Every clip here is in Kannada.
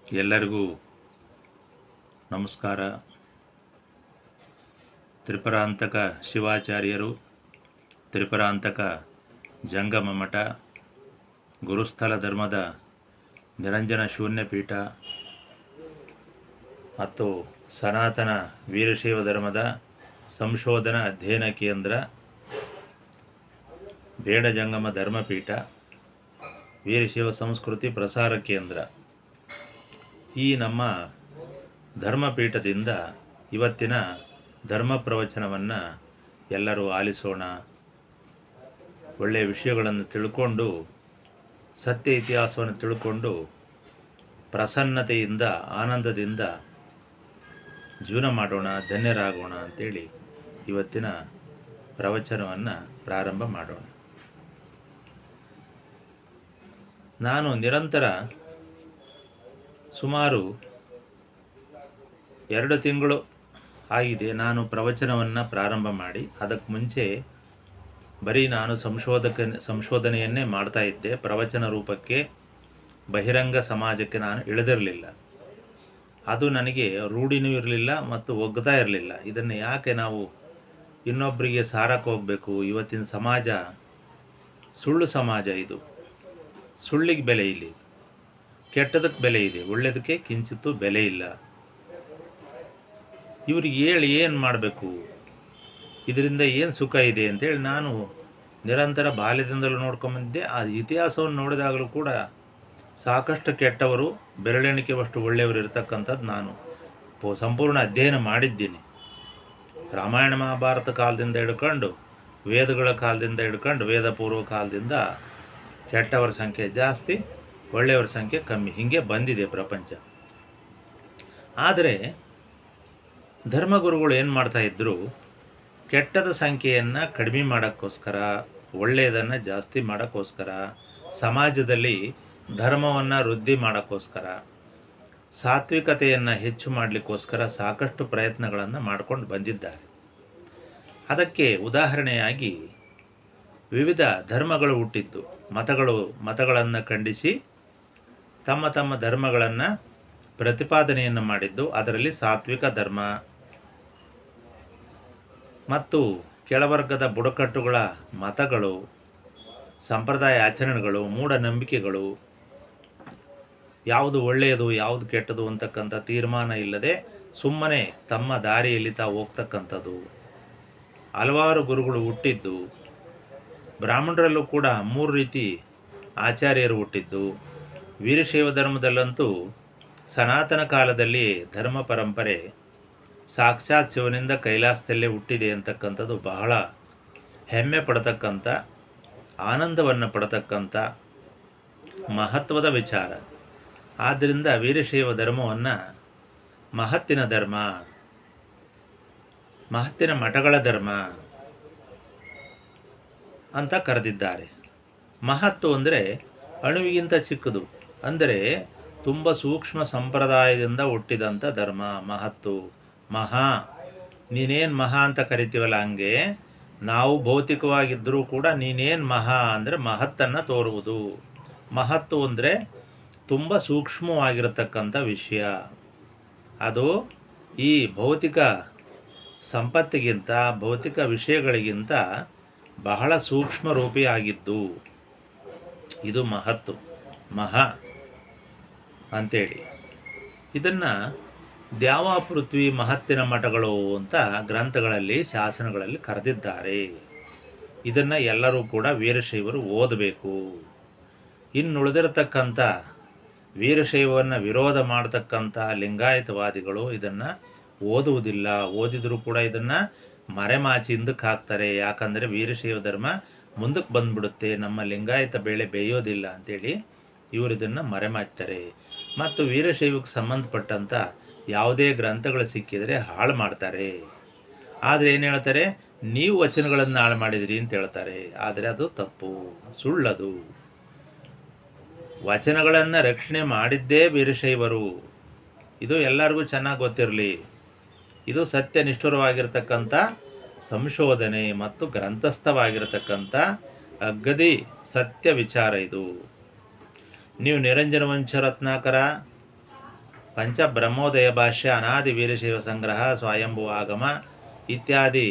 ಎಲ್ಲರಿಗೂ ನಮಸ್ಕಾರ. ತ್ರಿಪುರಾಂತಕ ಶಿವಾಚಾರ್ಯರು, ತ್ರಿಪುರಾಂತಕ ಜಂಗಮ ಮಠ, ಗುರುಸ್ಥಳ ಧರ್ಮದ ನಿರಂಜನ ಶೂನ್ಯಪೀಠ ಮತ್ತು ಸನಾತನ ವೀರಶೈವ ಧರ್ಮದ ಸಂಶೋಧನಾ ಅಧ್ಯಯನ ಕೇಂದ್ರ, ಬೇಡ ಜಂಗಮ ಧರ್ಮಪೀಠ, ವೀರಶೈವ ಸಂಸ್ಕೃತಿ ಪ್ರಸಾರ ಕೇಂದ್ರ, ಈ ನಮ್ಮ ಧರ್ಮಪೀಠದಿಂದ ಇವತ್ತಿನ ಧರ್ಮ ಪ್ರವಚನವನ್ನು ಎಲ್ಲರೂ ಆಲಿಸೋಣ. ಒಳ್ಳೆಯ ವಿಷಯಗಳನ್ನು ತಿಳ್ಕೊಂಡು, ಸತ್ಯ ಇತಿಹಾಸವನ್ನು ತಿಳ್ಕೊಂಡು ಪ್ರಸನ್ನತೆಯಿಂದ ಆನಂದದಿಂದ ಜೀವನ ಮಾಡೋಣ, ಧನ್ಯರಾಗೋಣ ಅಂತೇಳಿ ಇವತ್ತಿನ ಪ್ರವಚನವನ್ನು ಪ್ರಾರಂಭ ಮಾಡೋಣ. ನಾನು ನಿರಂತರ ಸುಮಾರು 2 ತಿಂಗಳು ಆಗಿದೆ ಪ್ರವಚನವನ್ನು ಪ್ರಾರಂಭ ಮಾಡಿ. ಅದಕ್ಕೆ ಮುಂಚೆ ಬರೀ ನಾನು ಸಂಶೋಧನೆಯನ್ನೇ ಮಾಡ್ತಾ ಇದ್ದೆ. ಪ್ರವಚನ ರೂಪಕ್ಕೆ ಬಹಿರಂಗ ಸಮಾಜಕ್ಕೆ ನಾನು ಇಳಿದಿರಲಿಲ್ಲ. ಅದು ನನಗೆ ರೂಢಿನೂ ಇರಲಿಲ್ಲ ಮತ್ತು ಒಗ್ತಾ ಇರಲಿಲ್ಲ. ಇದನ್ನು ಯಾಕೆ ನಾವು ಇನ್ನೊಬ್ಬರಿಗೆ ಸಾರಕ್ಕೆ ಹೋಗಬೇಕು? ಇವತ್ತಿನ ಸಮಾಜ ಸುಳ್ಳು ಸಮಾಜ. ಇದು ಸುಳ್ಳಿಗೆ ಬೆಲೆ ಇಲ್ಲ, ಕೆಟ್ಟದಕ್ಕೆ ಬೆಲೆ ಇದೆ, ಒಳ್ಳೆಯದಕ್ಕೆ ಕಿಂಚಿತ್ತೂ ಬೆಲೆ ಇಲ್ಲ. ಇವ್ರಿಗೆ ಹೇಳಿ ಏನು ಮಾಡಬೇಕು, ಇದರಿಂದ ಏನು ಸುಖ ಇದೆ ಅಂತೇಳಿ ನಾನು ನಿರಂತರ ಬಾಲ್ಯದಿಂದಲೂ ನೋಡ್ಕೊಂಬಂದಿದ್ದೆ. ಆ ಇತಿಹಾಸವನ್ನು ನೋಡಿದಾಗಲೂ ಕೂಡ ಸಾಕಷ್ಟು ಕೆಟ್ಟವರು, ಬೆರಳೆಣಿಕೆವಷ್ಟು ಒಳ್ಳೆಯವರು ಇರತಕ್ಕಂಥದ್ದು ನಾನು ಸಂಪೂರ್ಣ ಅಧ್ಯಯನ ಮಾಡಿದ್ದೀನಿ. ರಾಮಾಯಣ ಮಹಾಭಾರತ ಕಾಲದಿಂದ ಹಿಡ್ಕೊಂಡು, ವೇದಗಳ ಕಾಲದಿಂದ ಹಿಡ್ಕೊಂಡು, ವೇದ ಪೂರ್ವ ಕಾಲದಿಂದ ಕೆಟ್ಟವರ ಸಂಖ್ಯೆ ಜಾಸ್ತಿ, ಒಳ್ಳೆಯವರ ಸಂಖ್ಯೆ ಕಮ್ಮಿ, ಹೀಗೆ ಬಂದಿದೆ ಪ್ರಪಂಚ. ಆದರೆ ಧರ್ಮಗುರುಗಳು ಏನು ಮಾಡ್ತಾಯಿದ್ರು, ಕೆಟ್ಟದ ಸಂಖ್ಯೆಯನ್ನು ಕಡಿಮೆ ಮಾಡೋಕ್ಕೋಸ್ಕರ, ಒಳ್ಳೆಯದನ್ನು ಜಾಸ್ತಿ ಮಾಡೋಕ್ಕೋಸ್ಕರ, ಸಮಾಜದಲ್ಲಿ ಧರ್ಮವನ್ನು ವೃದ್ಧಿ ಮಾಡೋಕ್ಕೋಸ್ಕರ, ಸಾತ್ವಿಕತೆಯನ್ನು ಹೆಚ್ಚು ಮಾಡಲಿಕ್ಕೋಸ್ಕರ ಸಾಕಷ್ಟು ಪ್ರಯತ್ನಗಳನ್ನು ಮಾಡ್ಕೊಂಡು ಬಂದಿದ್ದಾರೆ. ಅದಕ್ಕೆ ಉದಾಹರಣೆಯಾಗಿ ವಿವಿಧ ಧರ್ಮಗಳು ಹುಟ್ಟಿದ್ದು, ಮತಗಳನ್ನು ಖಂಡಿಸಿ ತಮ್ಮ ತಮ್ಮ ಧರ್ಮಗಳನ್ನು ಪ್ರತಿಪಾದನೆಯನ್ನು ಮಾಡಿದ್ದು. ಅದರಲ್ಲಿ ಸಾತ್ವಿಕ ಧರ್ಮ ಮತ್ತು ಕೆಳವರ್ಗದ ಬುಡಕಟ್ಟುಗಳ ಮತಗಳು, ಸಂಪ್ರದಾಯ ಆಚರಣೆಗಳು, ಮೂಢನಂಬಿಕೆಗಳು, ಯಾವುದು ಒಳ್ಳೆಯದು ಯಾವುದು ಕೆಟ್ಟದು ಅಂತಕ್ಕಂಥ ತೀರ್ಮಾನ ಇಲ್ಲದೆ ಸುಮ್ಮನೆ ತಮ್ಮ ದಾರಿಯಲ್ಲಿ ಹೋಗ್ತಕ್ಕಂಥದ್ದು. ಹಲವಾರು ಗುರುಗಳು ಹುಟ್ಟಿದ್ದು. ಬ್ರಾಹ್ಮಣರಲ್ಲೂ ಕೂಡ 3 ರೀತಿ ಆಚಾರ್ಯರು ಹುಟ್ಟಿದ್ದು. ವೀರಶೈವ ಧರ್ಮದಲ್ಲಂತೂ ಸನಾತನ ಕಾಲದಲ್ಲಿ ಧರ್ಮ ಪರಂಪರೆ ಸಾಕ್ಷಾತ್ ಶಿವನಿಂದ ಕೈಲಾಸದಲ್ಲೇ ಹುಟ್ಟಿದೆ ಅಂತಕ್ಕಂಥದ್ದು ಬಹಳ ಹೆಮ್ಮೆ ಪಡತಕ್ಕಂಥ, ಆನಂದವನ್ನು ಪಡತಕ್ಕಂಥ ಮಹತ್ವದ ವಿಚಾರ. ಆದ್ದರಿಂದ ವೀರಶೈವ ಧರ್ಮವನ್ನು ಮಹತ್ತಿನ ಧರ್ಮ, ಮಹತ್ತಿನ ಮಠಗಳ ಧರ್ಮ ಅಂತ ಕರೆದಿದ್ದಾರೆ. ಮಹತ್ತು ಅಂದರೆ ಅಣುವಿಗಿಂತ ಚಿಕ್ಕದು, ಅಂದರೆ ತುಂಬ ಸೂಕ್ಷ್ಮ ಸಂಪ್ರದಾಯದಿಂದ ಹುಟ್ಟಿದಂಥ ಧರ್ಮ ಮಹತ್ತು. ಮಹಾ, ನೀನೇನು ಮಹಾ ಅಂತ ಕರಿತೀವಲ್ಲ, ಹಂಗೆ ನಾವು ಭೌತಿಕವಾಗಿದ್ದರೂ ಕೂಡ ನೀನೇನು ಮಹಾ ಅಂದರೆ ಮಹತ್ತನ್ನು ತೋರುವುದು. ಮಹತ್ತು ಅಂದರೆ ತುಂಬ ಸೂಕ್ಷ್ಮವಾಗಿರತಕ್ಕಂಥ ವಿಷಯ. ಅದು ಈ ಭೌತಿಕ ಸಂಪತ್ತಿಗಿಂತ, ಭೌತಿಕ ವಿಷಯಗಳಿಗಿಂತ ಬಹಳ ಸೂಕ್ಷ್ಮ ರೂಪಿಯಾಗಿದ್ದು. ಇದು ಮಹತ್ತು, ಮಹಾ ಅಂತೇಳಿ. ಇದನ್ನು ದ್ಯಾವ ಪೃಥ್ವಿ ಮಹತ್ತಿನ ಮಠಗಳು ಅಂತ ಗ್ರಂಥಗಳಲ್ಲಿ, ಶಾಸನಗಳಲ್ಲಿ ಕರೆದಿದ್ದಾರೆ. ಇದನ್ನು ಎಲ್ಲರೂ ಕೂಡ ವೀರಶೈವರು ಓದಬೇಕು. ಇನ್ನುಳಿದಿರತಕ್ಕಂಥ ವೀರಶೈವವನ್ನು ವಿರೋಧ ಮಾಡತಕ್ಕಂಥ ಲಿಂಗಾಯತವಾದಿಗಳು ಇದನ್ನು ಓದುವುದಿಲ್ಲ. ಓದಿದರೂ ಕೂಡ ಇದನ್ನು ಮರೆಮಾಚಿ ಹಿಂದಕ್ಕೆ ಹಾಕ್ತಾರೆ. ಯಾಕಂದರೆ ವೀರಶೈವ ಧರ್ಮ ಮುಂದಕ್ಕೆ ಬಂದುಬಿಡುತ್ತೆ, ನಮ್ಮ ಲಿಂಗಾಯತ ಬೇಳೆ ಬೇಯೋದಿಲ್ಲ ಅಂಥೇಳಿ ಇವರು ಇದನ್ನು ಮರೆಮಾಚ್ತಾರೆ. ಮತ್ತು ವೀರಶೈವಕ್ಕೆ ಸಂಬಂಧಪಟ್ಟಂಥ ಯಾವುದೇ ಗ್ರಂಥಗಳು ಸಿಕ್ಕಿದರೆ ಹಾಳು ಮಾಡ್ತಾರೆ. ಆದರೆ ಏನು ಹೇಳ್ತಾರೆ, ನೀವು ವಚನಗಳನ್ನು ಹಾಳು ಮಾಡಿದಿರಿ ಅಂತ ಹೇಳ್ತಾರೆ. ಆದರೆ ಅದು ತಪ್ಪು, ಸುಳ್ಳದು. ವಚನಗಳನ್ನು ರಕ್ಷಣೆ ಮಾಡಿದ್ದೇ ವೀರಶೈವರು. ಇದು ಎಲ್ಲರಿಗೂ ಚೆನ್ನಾಗಿ ಗೊತ್ತಿರಲಿ. ಇದು ಸತ್ಯನಿಷ್ಠುರವಾಗಿರ್ತಕ್ಕಂಥ ಸಂಶೋಧನೆ ಮತ್ತು ಗ್ರಂಥಸ್ಥವಾಗಿರತಕ್ಕಂಥ ಅಗದಿ ಸತ್ಯ ವಿಚಾರ ಇದು. ನೀವು ನಿರಂಜನ ವಂಶ ರತ್ನಾಕರ ಪಂಚಬ್ರಹ್ಮೋದಯ ಭಾಷ್ಯ, ಅನಾದಿ ವೀರಶೈವ ಸಂಗ್ರಹ, ಸ್ವಯಂಭೂ ಆಗಮ ಇತ್ಯಾದಿ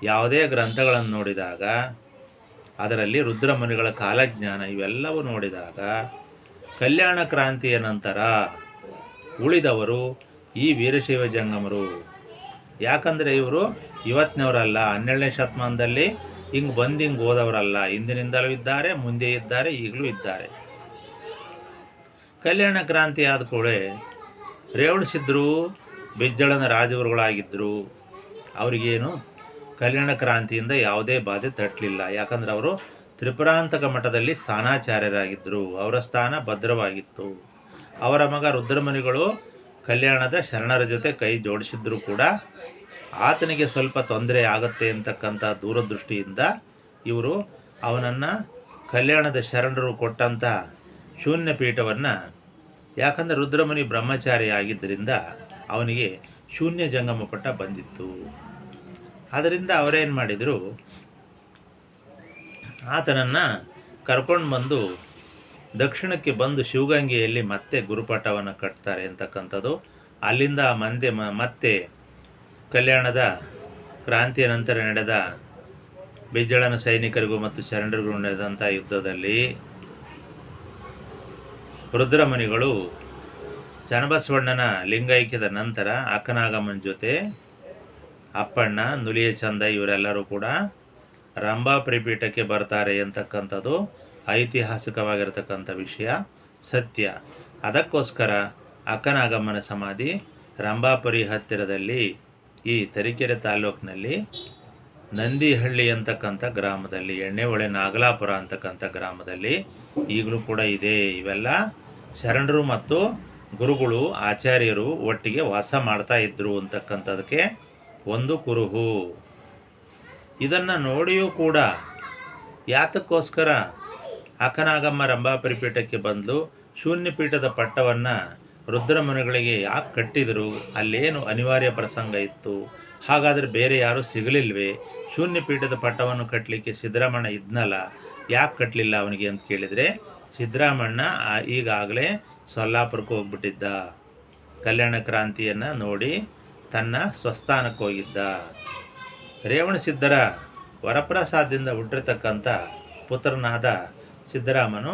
ಯಾವುದೇ ಗ್ರಂಥಗಳನ್ನು ನೋಡಿದಾಗ, ಅದರಲ್ಲಿ ರುದ್ರಮುನಿಗಳ ಕಾಲಜ್ಞಾನ ಇವೆಲ್ಲವೂ ನೋಡಿದಾಗ, ಕಲ್ಯಾಣ ಕ್ರಾಂತಿಯ ನಂತರ ಉಳಿದವರು ಈ ವೀರಶೈವ ಜಂಗಮರು. ಯಾಕಂದರೆ ಇವರು ಇವತ್ತಿನವರಲ್ಲ, 12ನೇ ಶತಮಾನದಲ್ಲಿ ಹಿಂಗೆ ಹೋದವರಲ್ಲ. ಹಿಂದಿನಿಂದಲೂ ಇದ್ದಾರೆ, ಮುಂದೆ ಇದ್ದಾರೆ, ಈಗಲೂ ಇದ್ದಾರೆ. ಕಲ್ಯಾಣ ಕ್ರಾಂತಿ ಆದ ಕೂಡಲೇ ರೇವಣಸಿದ್ಧರು ಬಿಜ್ಜಳನ ರಾಜಗುರುಗಳಾಗಿದ್ದರು. ಅವರಿಗೇನು ಕಲ್ಯಾಣ ಕ್ರಾಂತಿಯಿಂದ ಯಾವುದೇ ಬಾಧೆ ತಟ್ಟಲಿಲ್ಲ. ಯಾಕಂದರೆ ಅವರು ತ್ರಿಪುರಾಂತಕ ಮಠದಲ್ಲಿ ಸ್ಥಾನಾಚಾರ್ಯರಾಗಿದ್ದರು. ಅವರ ಸ್ಥಾನ ಭದ್ರವಾಗಿತ್ತು. ಅವರ ಮಗ ರುದ್ರಮುನಿಗಳು ಕಲ್ಯಾಣದ ಶರಣರ ಜೊತೆ ಕೈ ಜೋಡಿಸಿದ್ರು ಕೂಡ ಆತನಿಗೆ ಸ್ವಲ್ಪ ತೊಂದರೆ ಆಗುತ್ತೆ ಅಂತಕ್ಕಂಥ ದೂರದೃಷ್ಟಿಯಿಂದ ಇವರು ಅವನನ್ನು ಕಲ್ಯಾಣದ ಶರಣರು ಕೊಟ್ಟಂಥ ಶೂನ್ಯ ಪೀಠವನ್ನು, ಯಾಕಂದರೆ ರುದ್ರಮುನಿ ಬ್ರಹ್ಮಚಾರಿ ಆಗಿದ್ದರಿಂದ ಅವನಿಗೆ ಶೂನ್ಯ ಜಂಗಮ ಪಟ್ಟ ಬಂದಿತ್ತು. ಆದ್ದರಿಂದ ಅವರೇನು ಮಾಡಿದರು, ಆತನನ್ನು ಕರ್ಕೊಂಡು ಬಂದು ದಕ್ಷಿಣಕ್ಕೆ ಬಂದು ಶಿವಗಂಗೆಯಲ್ಲಿ ಮತ್ತೆ ಗುರುಪಟ್ಟವನ್ನು ಕಟ್ತಾರೆ ಅಂತಕ್ಕಂಥದ್ದು. ಅಲ್ಲಿಂದ ಮತ್ತೆ ಕಲ್ಯಾಣದ ಕ್ರಾಂತಿಯ ನಂತರ ನಡೆದ ಬಿಜ್ಜಳನ ಸೈನಿಕರಿಗೂ ಮತ್ತು ಶರಣರಿಗೂ ನಡೆದಂಥ ಯುದ್ಧದಲ್ಲಿ ರುದ್ರಮುನಿಗಳು ಚನ್ನಬಸವಣ್ಣನ ಲಿಂಗೈಕ್ಯದ ನಂತರ ಅಕ್ಕನಾಗಮ್ಮನ ಜೊತೆ ಅಪ್ಪಣ್ಣ, ನುಲಿಯ ಚಂದ ಇವರೆಲ್ಲರೂ ಕೂಡ ರಂಭಾಪುರಿ ಪೀಠಕ್ಕೆ ಬರ್ತಾರೆ ಅಂತಕ್ಕಂಥದ್ದು ಐತಿಹಾಸಿಕವಾಗಿರತಕ್ಕಂಥ ವಿಷಯ, ಸತ್ಯ. ಅದಕ್ಕೋಸ್ಕರ ಅಕ್ಕನಾಗಮ್ಮನ ಸಮಾಧಿ ರಂಭಾಪುರಿ ಹತ್ತಿರದಲ್ಲಿ ಈ ತರೀಕೆರೆ ತಾಲೂಕಿನಲ್ಲಿ ನಂದಿಹಳ್ಳಿ ಅಂತಕ್ಕಂಥ ಗ್ರಾಮದಲ್ಲಿ, ಎಣ್ಣೆಹೊಳೆ ನಾಗಲಾಪುರ ಅಂತಕ್ಕಂಥ ಗ್ರಾಮದಲ್ಲಿ ಈಗಲೂ ಕೂಡ ಇದೆ. ಇವೆಲ್ಲ ಶರಣರು ಮತ್ತು ಗುರುಗಳು, ಆಚಾರ್ಯರು ಒಟ್ಟಿಗೆ ವಾಸ ಮಾಡ್ತಾ ಇದ್ರು ಅಂತಕ್ಕಂಥದಕ್ಕೆ ಒಂದು ಕುರುಹು. ಇದನ್ನು ನೋಡಿಯೂ ಕೂಡ ಯಾತಕ್ಕೋಸ್ಕರ ಅಕ್ಕನಾಗಮ್ಮ ರಂಭಾಪುರಿ ಪೀಠಕ್ಕೆ ಬಂದು ಶೂನ್ಯ ಪೀಠದ ಪಟ್ಟವನ್ನು ರುದ್ರಮುನಿಗಳಿಗೆ ಯಾಕೆ ಕಟ್ಟಿದರು? ಅಲ್ಲೇನು ಅನಿವಾರ್ಯ ಪ್ರಸಂಗ ಇತ್ತು? ಹಾಗಾದರೆ ಬೇರೆ ಯಾರೂ ಸಿಗಲಿಲ್ವೇ? ಶೂನ್ಯ ಪೀಠದ ಪಟ್ಟವನ್ನು ಕಟ್ಟಲಿಕ್ಕೆ ಸಿದ್ದರಾಮಣ್ಣ ಇದ್ನಲ್ಲ, ಯಾಕೆ ಕಟ್ಟಲಿಲ್ಲ ಅವನಿಗೆ ಅಂತ ಕೇಳಿದರೆ, ಸಿದ್ದರಾಮಣ್ಣ ಈಗಾಗಲೇ ಸೊಲ್ಲಾಪುರಕ್ಕೆ ಹೋಗ್ಬಿಟ್ಟಿದ್ದ. ಕಲ್ಯಾಣ ಕ್ರಾಂತಿಯನ್ನು ನೋಡಿ ತನ್ನ ಸ್ವಸ್ಥಾನಕ್ಕೆ ಹೋಗಿದ್ದ. ರೇವಣಸಿದ್ಧರ ವರಪ್ರಸಾದದಿಂದ ಹುಟ್ಟಿರ್ತಕ್ಕಂಥ ಪುತ್ರನಾದ ಸಿದ್ದರಾಮನು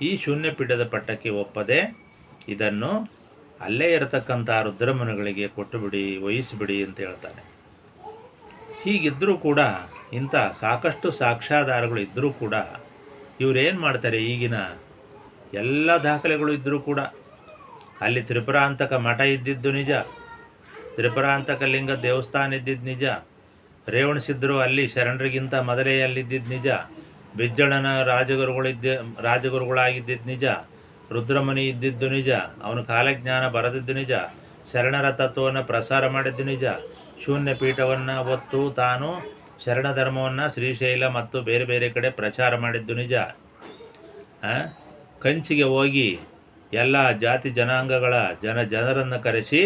ಈ ಶೂನ್ಯ ಪೀಠದ ಪಟ್ಟಕ್ಕೆ ಒಪ್ಪದೆ ಇದನ್ನು ಅಲ್ಲೇ ಇರತಕ್ಕಂಥ ರುದ್ರಮುನಿಗಳಿಗೆ ಕೊಟ್ಟುಬಿಡಿ, ವಹಿಸಿಬಿಡಿ ಅಂತ ಹೇಳ್ತಾನೆ. ಹೀಗಿದ್ದರೂ ಕೂಡ, ಇಂಥ ಸಾಕಷ್ಟು ಸಾಕ್ಷ್ಯಾಧಾರಗಳು ಇದ್ದರೂ ಕೂಡ ಇವರೇನು ಮಾಡ್ತಾರೆ, ಈಗಿನ ಎಲ್ಲ ದಾಖಲೆಗಳು ಇದ್ದರೂ ಕೂಡ ಅಲ್ಲಿ ತ್ರಿಪುರಾಂತಕ ಮಠ ಇದ್ದಿದ್ದು ನಿಜ, ತ್ರಿಪುರಾಂತಕ ಲಿಂಗ ದೇವಸ್ಥಾನ ಇದ್ದಿದ್ದು ನಿಜ, ರೇವಣಸಿದ್ಧರು ಅಲ್ಲಿ ಶರಣರಿಗಿಂತ ಮೊದಲೇ ಅಲ್ಲಿದ್ದಿದ್ದು ನಿಜ, ಬಿಜ್ಜಳನ ರಾಜಗುರುಗಳಾಗಿದ್ದಿದ್ದು ನಿಜ, ರುದ್ರಮುನಿ ಇದ್ದಿದ್ದು ನಿಜ, ಅವನು ಕಾಲಜ್ಞಾನ ಬರೆದಿದ್ದು ನಿಜ, ಶರಣರ ತತ್ವವನ್ನು ಪ್ರಸಾರ ಮಾಡಿದ್ದು ನಿಜ, ಶೂನ್ಯ ಪೀಠವನ್ನು ಒತ್ತು ತಾನು ಶರಣ ಧರ್ಮವನ್ನು ಶ್ರೀಶೈಲ ಮತ್ತು ಬೇರೆ ಬೇರೆ ಕಡೆ ಪ್ರಚಾರ ಮಾಡಿದ್ದು ನಿಜ. ಕಂಚಿಗೆ ಹೋಗಿ ಎಲ್ಲ ಜಾತಿ ಜನಾಂಗಗಳ ಜನರನ್ನು ಕರೆಸಿ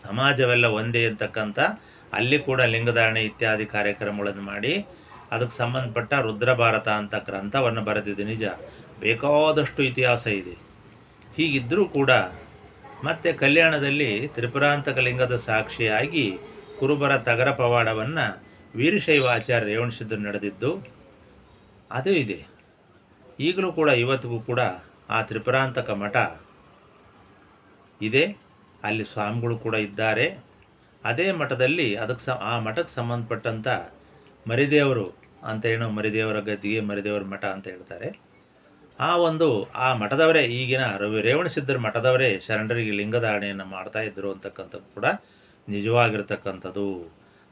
ಸಮಾಜವೆಲ್ಲ ಒಂದೇ ಅಂತಕ್ಕಂಥ ಅಲ್ಲಿ ಕೂಡ ಲಿಂಗಧಾರಣೆ ಇತ್ಯಾದಿ ಕಾರ್ಯಕ್ರಮಗಳನ್ನು ಮಾಡಿ ಅದಕ್ಕೆ ಸಂಬಂಧಪಟ್ಟ ರುದ್ರಭಾರತ ಅಂತ ಗ್ರಂಥವನ್ನು ಬರೆದಿದ್ದು ನಿಜ. ಬೇಕಾದಷ್ಟು ಇತಿಹಾಸ ಇದೆ. ಹೀಗಿದ್ದರೂ ಕೂಡ ಮತ್ತೆ ಕಲ್ಯಾಣದಲ್ಲಿ ತ್ರಿಪುರಾಂತಕ ಲಿಂಗದ ಸಾಕ್ಷಿಯಾಗಿ ಕುರುಬರ ತಗರ ಪವಾಡವನ್ನು ವೀರಶೈವಾಚಾರ್ಯ ರೇವಣಸಿದ್ಧರು ನಡೆದಿದ್ದು ಅದು ಇದೆ. ಈಗಲೂ ಕೂಡ ಇವತ್ತಿಗೂ ಕೂಡ ಆ ತ್ರಿಪುರಾಂತಕ ಮಠ ಇದೆ, ಅಲ್ಲಿ ಸ್ವಾಮಿಗಳು ಕೂಡ ಇದ್ದಾರೆ. ಅದೇ ಮಠದಲ್ಲಿ ಆ ಮಠಕ್ಕೆ ಸಂಬಂಧಪಟ್ಟಂಥ ಮರಿದೇವರು ಅಂತ ಮರಿದೇವರ ಗದ್ದಿಗೆ ಮರಿದೇವರ ಮಠ ಅಂತ ಹೇಳ್ತಾರೆ. ಆ ಮಠದವರೇ, ಈಗಿನ ರೇವಣಸಿದ್ಧರ ಮಠದವರೇ ಶರಣರಿಗೆ ಲಿಂಗಧಾರಣೆಯನ್ನು ಮಾಡ್ತಾ ಇದ್ದರು ಅಂತಕ್ಕಂಥದ್ದು ಕೂಡ ನಿಜವಾಗಿರ್ತಕ್ಕಂಥದ್ದು.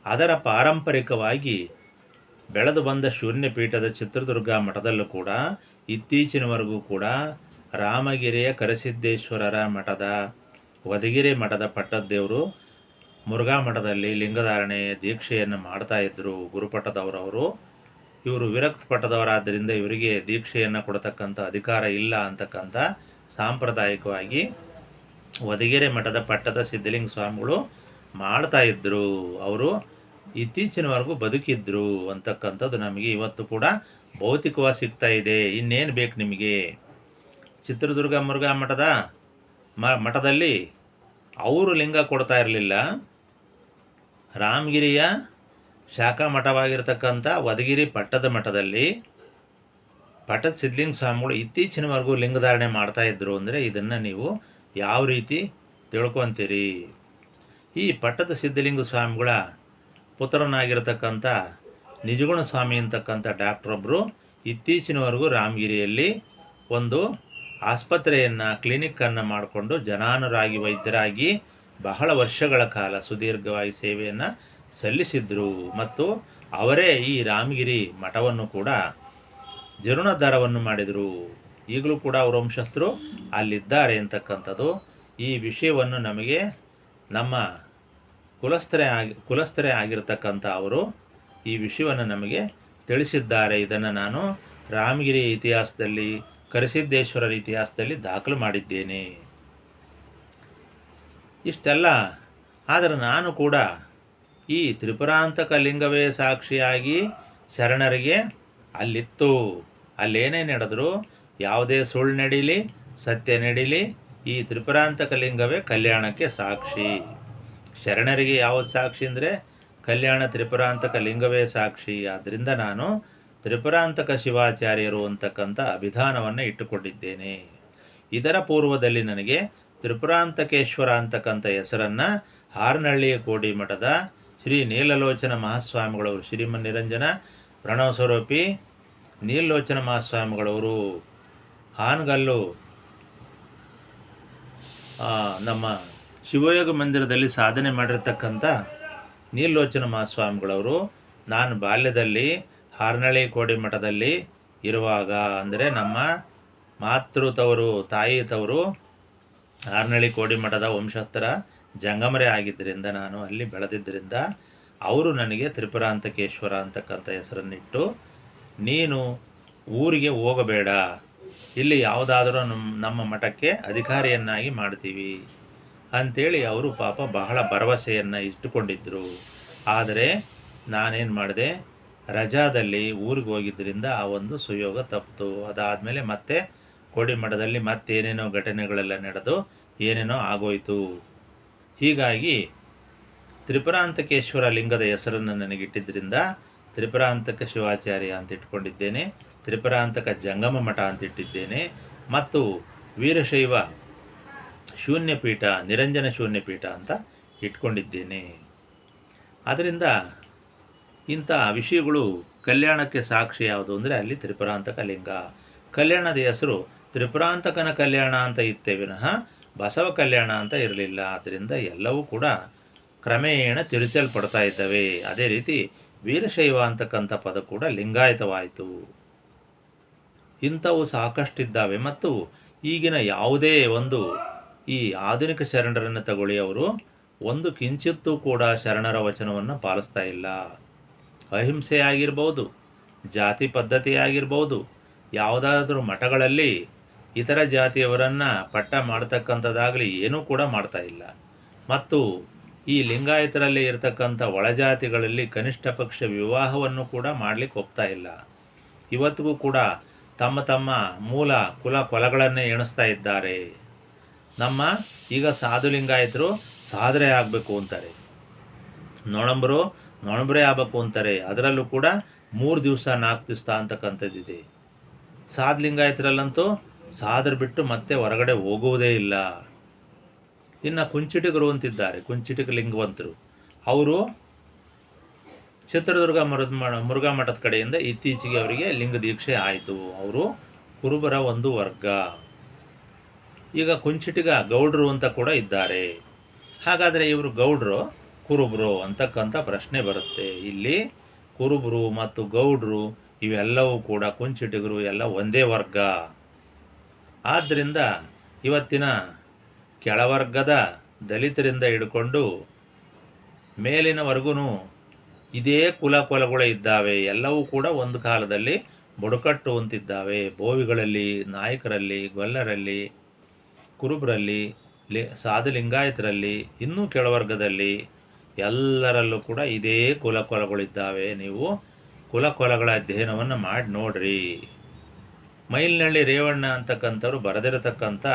ಅದರ ಪಾರಂಪರಿಕವಾಗಿ ಬೆಳೆದು ಬಂದ ಶೂನ್ಯ ಪೀಠದ ಚಿತ್ರದುರ್ಗ ಮಠದಲ್ಲೂ ಕೂಡ ಇತ್ತೀಚಿನವರೆಗೂ ಕೂಡ ರಾಮಗಿರಿಯ ಕರಸಿದ್ದೇಶ್ವರರ ಮಠದ ವದಗಿರಿ ಮಠದ ಪಟ್ಟದ್ದೇವರು ಮುರುಘಾ ಮಠದಲ್ಲಿ ಲಿಂಗಧಾರಣೆ ದೀಕ್ಷೆಯನ್ನು ಮಾಡ್ತಾಯಿದ್ರು ಗುರುಪಟ್ಟದವರವರು. ಇವರು ವಿರಕ್ತ ಪಟ್ಟದವರಾದ್ದರಿಂದ ಇವರಿಗೆ ದೀಕ್ಷೆಯನ್ನು ಕೊಡತಕ್ಕಂಥ ಅಧಿಕಾರ ಇಲ್ಲ ಅಂತಕ್ಕಂಥ ಸಾಂಪ್ರದಾಯಿಕವಾಗಿ ವದಗಿರಿ ಮಠದ ಪಟ್ಟದ ಸಿದ್ಧಲಿಂಗ ಸ್ವಾಮಿಗಳು ಮಾಡ್ತಾಯಿದ್ರು. ಅವರು ಇತ್ತೀಚಿನವರೆಗೂ ಬದುಕಿದ್ರು ಅಂತಕ್ಕಂಥದ್ದು ನಮಗೆ ಇವತ್ತು ಕೂಡ ಭೌತಿಕವಾಗಿ ಸಿಗ್ತಾ ಇದೆ. ಇನ್ನೇನು ಬೇಕು ನಿಮಗೆ? ಚಿತ್ರದುರ್ಗ ಮುರುಘಾ ಮಠದ ಮಠದಲ್ಲಿ ಅವರು ಲಿಂಗ ಕೊಡ್ತಾ ಇರಲಿಲ್ಲ. ರಾಮಗಿರಿಯ ಶಾಖಾ ಮಠವಾಗಿರ್ತಕ್ಕಂಥ ವದಗಿರಿ ಪಟ್ಟದ ಮಠದಲ್ಲಿ ಪಟ್ಟದ ಸಿದ್ಧಲಿಂಗ ಸ್ವಾಮಿಗಳು ಇತ್ತೀಚಿನವರೆಗೂ ಲಿಂಗಧಾರಣೆ ಮಾಡ್ತಾಯಿದ್ರು. ಅಂದರೆ ಇದನ್ನು ನೀವು ಯಾವ ರೀತಿ ತಿಳ್ಕೊತೀರಿ? ಈ ಪಟ್ಟದ ಸಿದ್ಧಲಿಂಗ ಸ್ವಾಮಿಗಳ ಪುತ್ರನಾಗಿರ್ತಕ್ಕಂಥ ನಿಜಗುಣ ಸ್ವಾಮಿ ಅಂತಕ್ಕಂಥ ಡಾಕ್ಟ್ರೊಬ್ಬರು ಇತ್ತೀಚಿನವರೆಗೂ ರಾಮಗಿರಿಯಲ್ಲಿ ಒಂದು ಆಸ್ಪತ್ರೆಯನ್ನು, ಕ್ಲಿನಿಕ್ಕನ್ನು ಮಾಡಿಕೊಂಡು ಜನಾನುರಾಗಿ ವೈದ್ಯರಾಗಿ ಬಹಳ ವರ್ಷಗಳ ಕಾಲ ಸುದೀರ್ಘವಾಗಿ ಸೇವೆಯನ್ನು ಸಲ್ಲಿಸಿದ್ರು. ಮತ್ತು ಅವರೇ ಈ ರಾಮಗಿರಿ ಮಠವನ್ನು ಕೂಡ ಜೀರ್ಣೋದ್ಧಾರವನ್ನು ಮಾಡಿದರು. ಈಗಲೂ ಕೂಡ ಅವರ ವಂಶಸ್ಥರು ಅಲ್ಲಿದ್ದಾರೆ ಅಂತಕ್ಕಂಥದ್ದು. ಈ ವಿಷಯವನ್ನು ನಮಗೆ ನಮ್ಮ ಕುಲಸ್ಥರೇ ಆಗಿರ್ತಕ್ಕಂಥ ಅವರು ಈ ವಿಷಯವನ್ನು ನಮಗೆ ತಿಳಿಸಿದ್ದಾರೆ. ಇದನ್ನು ನಾನು ರಾಮಗಿರಿ ಇತಿಹಾಸದಲ್ಲಿ, ಕರಿಸಿದ್ದೇಶ್ವರರ ಇತಿಹಾಸದಲ್ಲಿ ದಾಖಲು ಮಾಡಿದ್ದೇನೆ. ಇಷ್ಟೆಲ್ಲ ಆದರೆ ನಾನು ಕೂಡ ಈ ತ್ರಿಪುರಾಂತಕ ಲಿಂಗವೇ ಸಾಕ್ಷಿಯಾಗಿ ಶರಣರಿಗೆ ಅಲ್ಲಿತ್ತು. ಅಲ್ಲೇನೇ ನಡೆದ್ರು, ಯಾವುದೇ ಸುಳ್ಳು ನಡೀಲಿ, ಸತ್ಯ ನಡೀಲಿ, ಈ ತ್ರಿಪುರಾಂತಕ ಲಿಂಗವೇ ಕಲ್ಯಾಣಕ್ಕೆ ಸಾಕ್ಷಿ. ಶರಣರಿಗೆ ಯಾವುದು ಸಾಕ್ಷಿ ಅಂದರೆ ಕಲ್ಯಾಣ ತ್ರಿಪುರಾಂತಕ ಲಿಂಗವೇ ಸಾಕ್ಷಿ. ಆದ್ದರಿಂದ ನಾನು ತ್ರಿಪುರಾಂತಕ ಶಿವಾಚಾರ್ಯರು ಅಂತಕ್ಕಂಥ ಅಭಿಧಾನವನ್ನು ಇಟ್ಟುಕೊಂಡಿದ್ದೇನೆ. ಇದರ ಪೂರ್ವದಲ್ಲಿ ನನಗೆ ತ್ರಿಪುರಾಂತಕೇಶ್ವರ ಅಂತಕ್ಕಂಥ ಹೆಸರನ್ನು ಹಾರನಹಳ್ಳಿಯ ಕೋಡಿ ಮಠದ ಶ್ರೀ ನೀಲಲೋಚನ ಮಹಾಸ್ವಾಮಿಗಳವರು, ಶ್ರೀಮನ್ನಿರಂಜನ ಪ್ರಣವ ಸ್ವರೂಪಿ ನೀಲಲೋಚನ ಮಹಾಸ್ವಾಮಿಗಳವರು ಹಾನಗಲ್ಲು ನಮ್ಮ ಶಿವಯೋಗ ಮಂದಿರದಲ್ಲಿ ಸಾಧನೆ ಮಾಡಿರ್ತಕ್ಕಂಥ ನೀಲಲೋಚನ ಮಹಾಸ್ವಾಮಿಗಳವರು ನಾನು ಬಾಲ್ಯದಲ್ಲಿ ಹಾರನಹಳ್ಳಿ ಕೋಡಿ ಮಠದಲ್ಲಿ ಇರುವಾಗ, ಅಂದರೆ ನಮ್ಮ ಮಾತೃತವರು, ತಾಯಿ ತವರು ಹಾರನಹಳ್ಳಿ ಕೋಡಿ ಮಠದ ವಂಶಸ್ಥರ ಜಂಗಮರೇ ಆಗಿದ್ದರಿಂದ, ನಾನು ಅಲ್ಲಿ ಬೆಳೆದಿದ್ದರಿಂದ ಅವರು ನನಗೆ ತ್ರಿಪುರಾಂತಕೇಶ್ವರ ಅಂತಕ್ಕಂಥ ಹೆಸರನ್ನಿಟ್ಟು, ನೀನು ಊರಿಗೆ ಹೋಗಬೇಡ, ಇಲ್ಲಿ ಯಾವುದಾದ್ರೂ ನಮ್ಮ ಮಠಕ್ಕೆ ಅಧಿಕಾರಿಯನ್ನಾಗಿ ಮಾಡ್ತೀವಿ ಅಂಥೇಳಿ ಅವರು ಪಾಪ ಬಹಳ ಭರವಸೆಯನ್ನು ಇಟ್ಟುಕೊಂಡಿದ್ದರು. ಆದರೆ ನಾನೇನು ಮಾಡಿದೆ, ರಜಾದಲ್ಲಿ ಊರಿಗೆ ಹೋಗಿದ್ದರಿಂದ ಆ ಒಂದು ಸುಯೋಗ ತಪ್ಪಿತು. ಅದಾದಮೇಲೆ ಮತ್ತೆ ಕೋಡಿಮಠದಲ್ಲಿ ಮತ್ತೇನೇನೋ ಘಟನೆಗಳೆಲ್ಲ ನಡೆದು ಏನೇನೋ ಆಗೋಯಿತು. ಹೀಗಾಗಿ ತ್ರಿಪುರಾಂತಕೇಶ್ವರ ಲಿಂಗದ ಹೆಸರನ್ನು ನನಗಿಟ್ಟಿದ್ದರಿಂದ ತ್ರಿಪುರಾಂತಕ ಶಿವಾಚಾರ್ಯ ಅಂತ ಇಟ್ಕೊಂಡಿದ್ದೇನೆ, ತ್ರಿಪುರಾಂತಕ ಜಂಗಮ ಮಠ ಅಂತ ಇಟ್ಟಿದ್ದೇನೆ, ಮತ್ತು ವೀರಶೈವ ಶೂನ್ಯಪೀಠ, ನಿರಂಜನ ಶೂನ್ಯಪೀಠ ಅಂತ ಇಟ್ಕೊಂಡಿದ್ದೇನೆ. ಆದ್ದರಿಂದ ಇಂಥ ವಿಷಯಗಳು ಕಲ್ಯಾಣಕ್ಕೆ ಸಾಕ್ಷಿ ಯಾವುದು ಅಂದರೆ ಅಲ್ಲಿ ತ್ರಿಪುರಾಂತಕ ಲಿಂಗ. ಕಲ್ಯಾಣದ ಹೆಸರು ತ್ರಿಪುರಾಂತಕನ ಕಲ್ಯಾಣ ಅಂತ ಇತ್ತೇ ವಿನಃ ಬಸವ ಕಲ್ಯಾಣ ಅಂತ ಇರಲಿಲ್ಲ. ಆದ್ದರಿಂದ ಎಲ್ಲವೂ ಕೂಡ ಕ್ರಮೇಣ ತಿರುಚಲ್ಪಡ್ತಾ ಇದ್ದಾವೆ. ಅದೇ ರೀತಿ ವೀರಶೈವ ಅಂತಕ್ಕಂಥ ಪದ ಕೂಡ ಲಿಂಗಾಯತವಾಯಿತು. ಇಂಥವು ಸಾಕಷ್ಟಿದ್ದಾವೆ. ಮತ್ತು ಈಗಿನ ಯಾವುದೇ ಒಂದು ಈ ಆಧುನಿಕ ಶರಣರನ್ನು ತಗೊಳ್ಳಿ, ಅವರು ಒಂದು ಕಿಂಚಿತ್ತೂ ಕೂಡ ಶರಣರ ವಚನವನ್ನು ಪಾಲಿಸ್ತಾ ಇಲ್ಲ. ಅಹಿಂಸೆ ಆಗಿರ್ಬೋದು, ಜಾತಿ ಪದ್ಧತಿ ಆಗಿರ್ಬೋದು, ಯಾವುದಾದ್ರೂ ಮಠಗಳಲ್ಲಿ ಇತರ ಜಾತಿಯವರನ್ನು ಪಟ್ಟ ಮಾಡ್ತಕ್ಕಂಥದ್ದಾಗಲಿ ಏನೂ ಕೂಡ ಮಾಡ್ತಾ ಇಲ್ಲ. ಮತ್ತು ಈ ಲಿಂಗಾಯತರಲ್ಲಿ ಇರತಕ್ಕಂಥ ಒಳಜಾತಿಗಳಲ್ಲಿ ಕನಿಷ್ಠ ಪಕ್ಷ ವಿವಾಹವನ್ನು ಕೂಡ ಮಾಡಲಿಕ್ಕೆ ಒಪ್ತಾ ಇಲ್ಲ. ಇವತ್ತಿಗೂ ಕೂಡ ತಮ್ಮ ತಮ್ಮ ಮೂಲ ಕುಲ ಕೊಲಗಳನ್ನೇ ಎಣಿಸ್ತಾ ಇದ್ದಾರೆ. ನಮ್ಮ ಈಗ ಸಾಧು ಲಿಂಗಾಯತರು ಸಾಧರೆ ಆಗಬೇಕು ಅಂತಾರೆ, ನೊಣಂಬರು ನೊಣಬರೇ ಆಗಬೇಕು ಅಂತಾರೆ. ಅದರಲ್ಲೂ ಕೂಡ 3 ದಿವಸ 4 ದಿವಸ ಅಂತಕ್ಕಂಥದ್ದಿದೆ. ಸಾಧು ಲಿಂಗಾಯತರಲ್ಲಂತೂ ಸಾಧರು ಬಿಟ್ಟು ಮತ್ತೆ ಹೊರಗಡೆ ಹೋಗುವುದೇ ಇಲ್ಲ. ಇನ್ನು ಕುಂಚಿಟಿಗರು ಅಂತಿದ್ದಾರೆ, ಕುಂಚಿಟಿಗ ಲಿಂಗವಂತರು. ಅವರು ಚಿತ್ರದುರ್ಗ ಮುರುಘಾ ಮಠದ ಕಡೆಯಿಂದ ಇತ್ತೀಚೆಗೆ ಅವರಿಗೆ ಲಿಂಗ ದೀಕ್ಷೆ ಆಯಿತು. ಅವರು ಕುರುಬರ ಒಂದು ವರ್ಗ. ಈಗ ಕುಂಚಿಟಿಗ ಗೌಡ್ರು ಅಂತ ಕೂಡ ಇದ್ದಾರೆ. ಹಾಗಾದರೆ ಇವರು ಗೌಡ್ರು ಕುರುಬರು ಅಂತಕ್ಕಂಥ ಪ್ರಶ್ನೆ ಬರುತ್ತೆ. ಇಲ್ಲಿ ಕುರುಬರು ಮತ್ತು ಗೌಡ್ರು ಇವೆಲ್ಲವೂ ಕೂಡ ಕುಂಚಿಟಿಗರು ಎಲ್ಲ ಒಂದೇ ವರ್ಗ. ಆದ್ದರಿಂದ ಇವತ್ತಿನ ಕೆಳವರ್ಗದ ದಲಿತರಿಂದ ಹಿಡ್ಕೊಂಡು ಮೇಲಿನವರೆಗೂ ಇದೇ ಕುಲಗಳೇ ಇದ್ದಾವೆ. ಎಲ್ಲವೂ ಕೂಡ ಒಂದು ಕಾಲದಲ್ಲಿ ಬುಡಕಟ್ಟು ಅಂತಿದ್ದಾವೆ. ಬೋವಿಗಳಲ್ಲಿ, ನಾಯಕರಲ್ಲಿ, ಗೊಲ್ಲರಲ್ಲಿ, ಕುರುಬರಲ್ಲಿ, ಸಾಧು ಲಿಂಗಾಯತರಲ್ಲಿ, ಇನ್ನೂ ಕೆಳವರ್ಗದಲ್ಲಿ ಎಲ್ಲರಲ್ಲೂ ಕೂಡ ಇದೇ ಕುಲಗಳಿದ್ದಾವೆ. ನೀವು ಕುಲಗಳ ಅಧ್ಯಯನವನ್ನು ಮಾಡಿ ನೋಡ್ರಿ. ಮೈಲ್ನಳ್ಳಿ ರೇವಣ್ಣ ಅಂತಕ್ಕಂಥವ್ರು ಬರೆದಿರತಕ್ಕಂಥ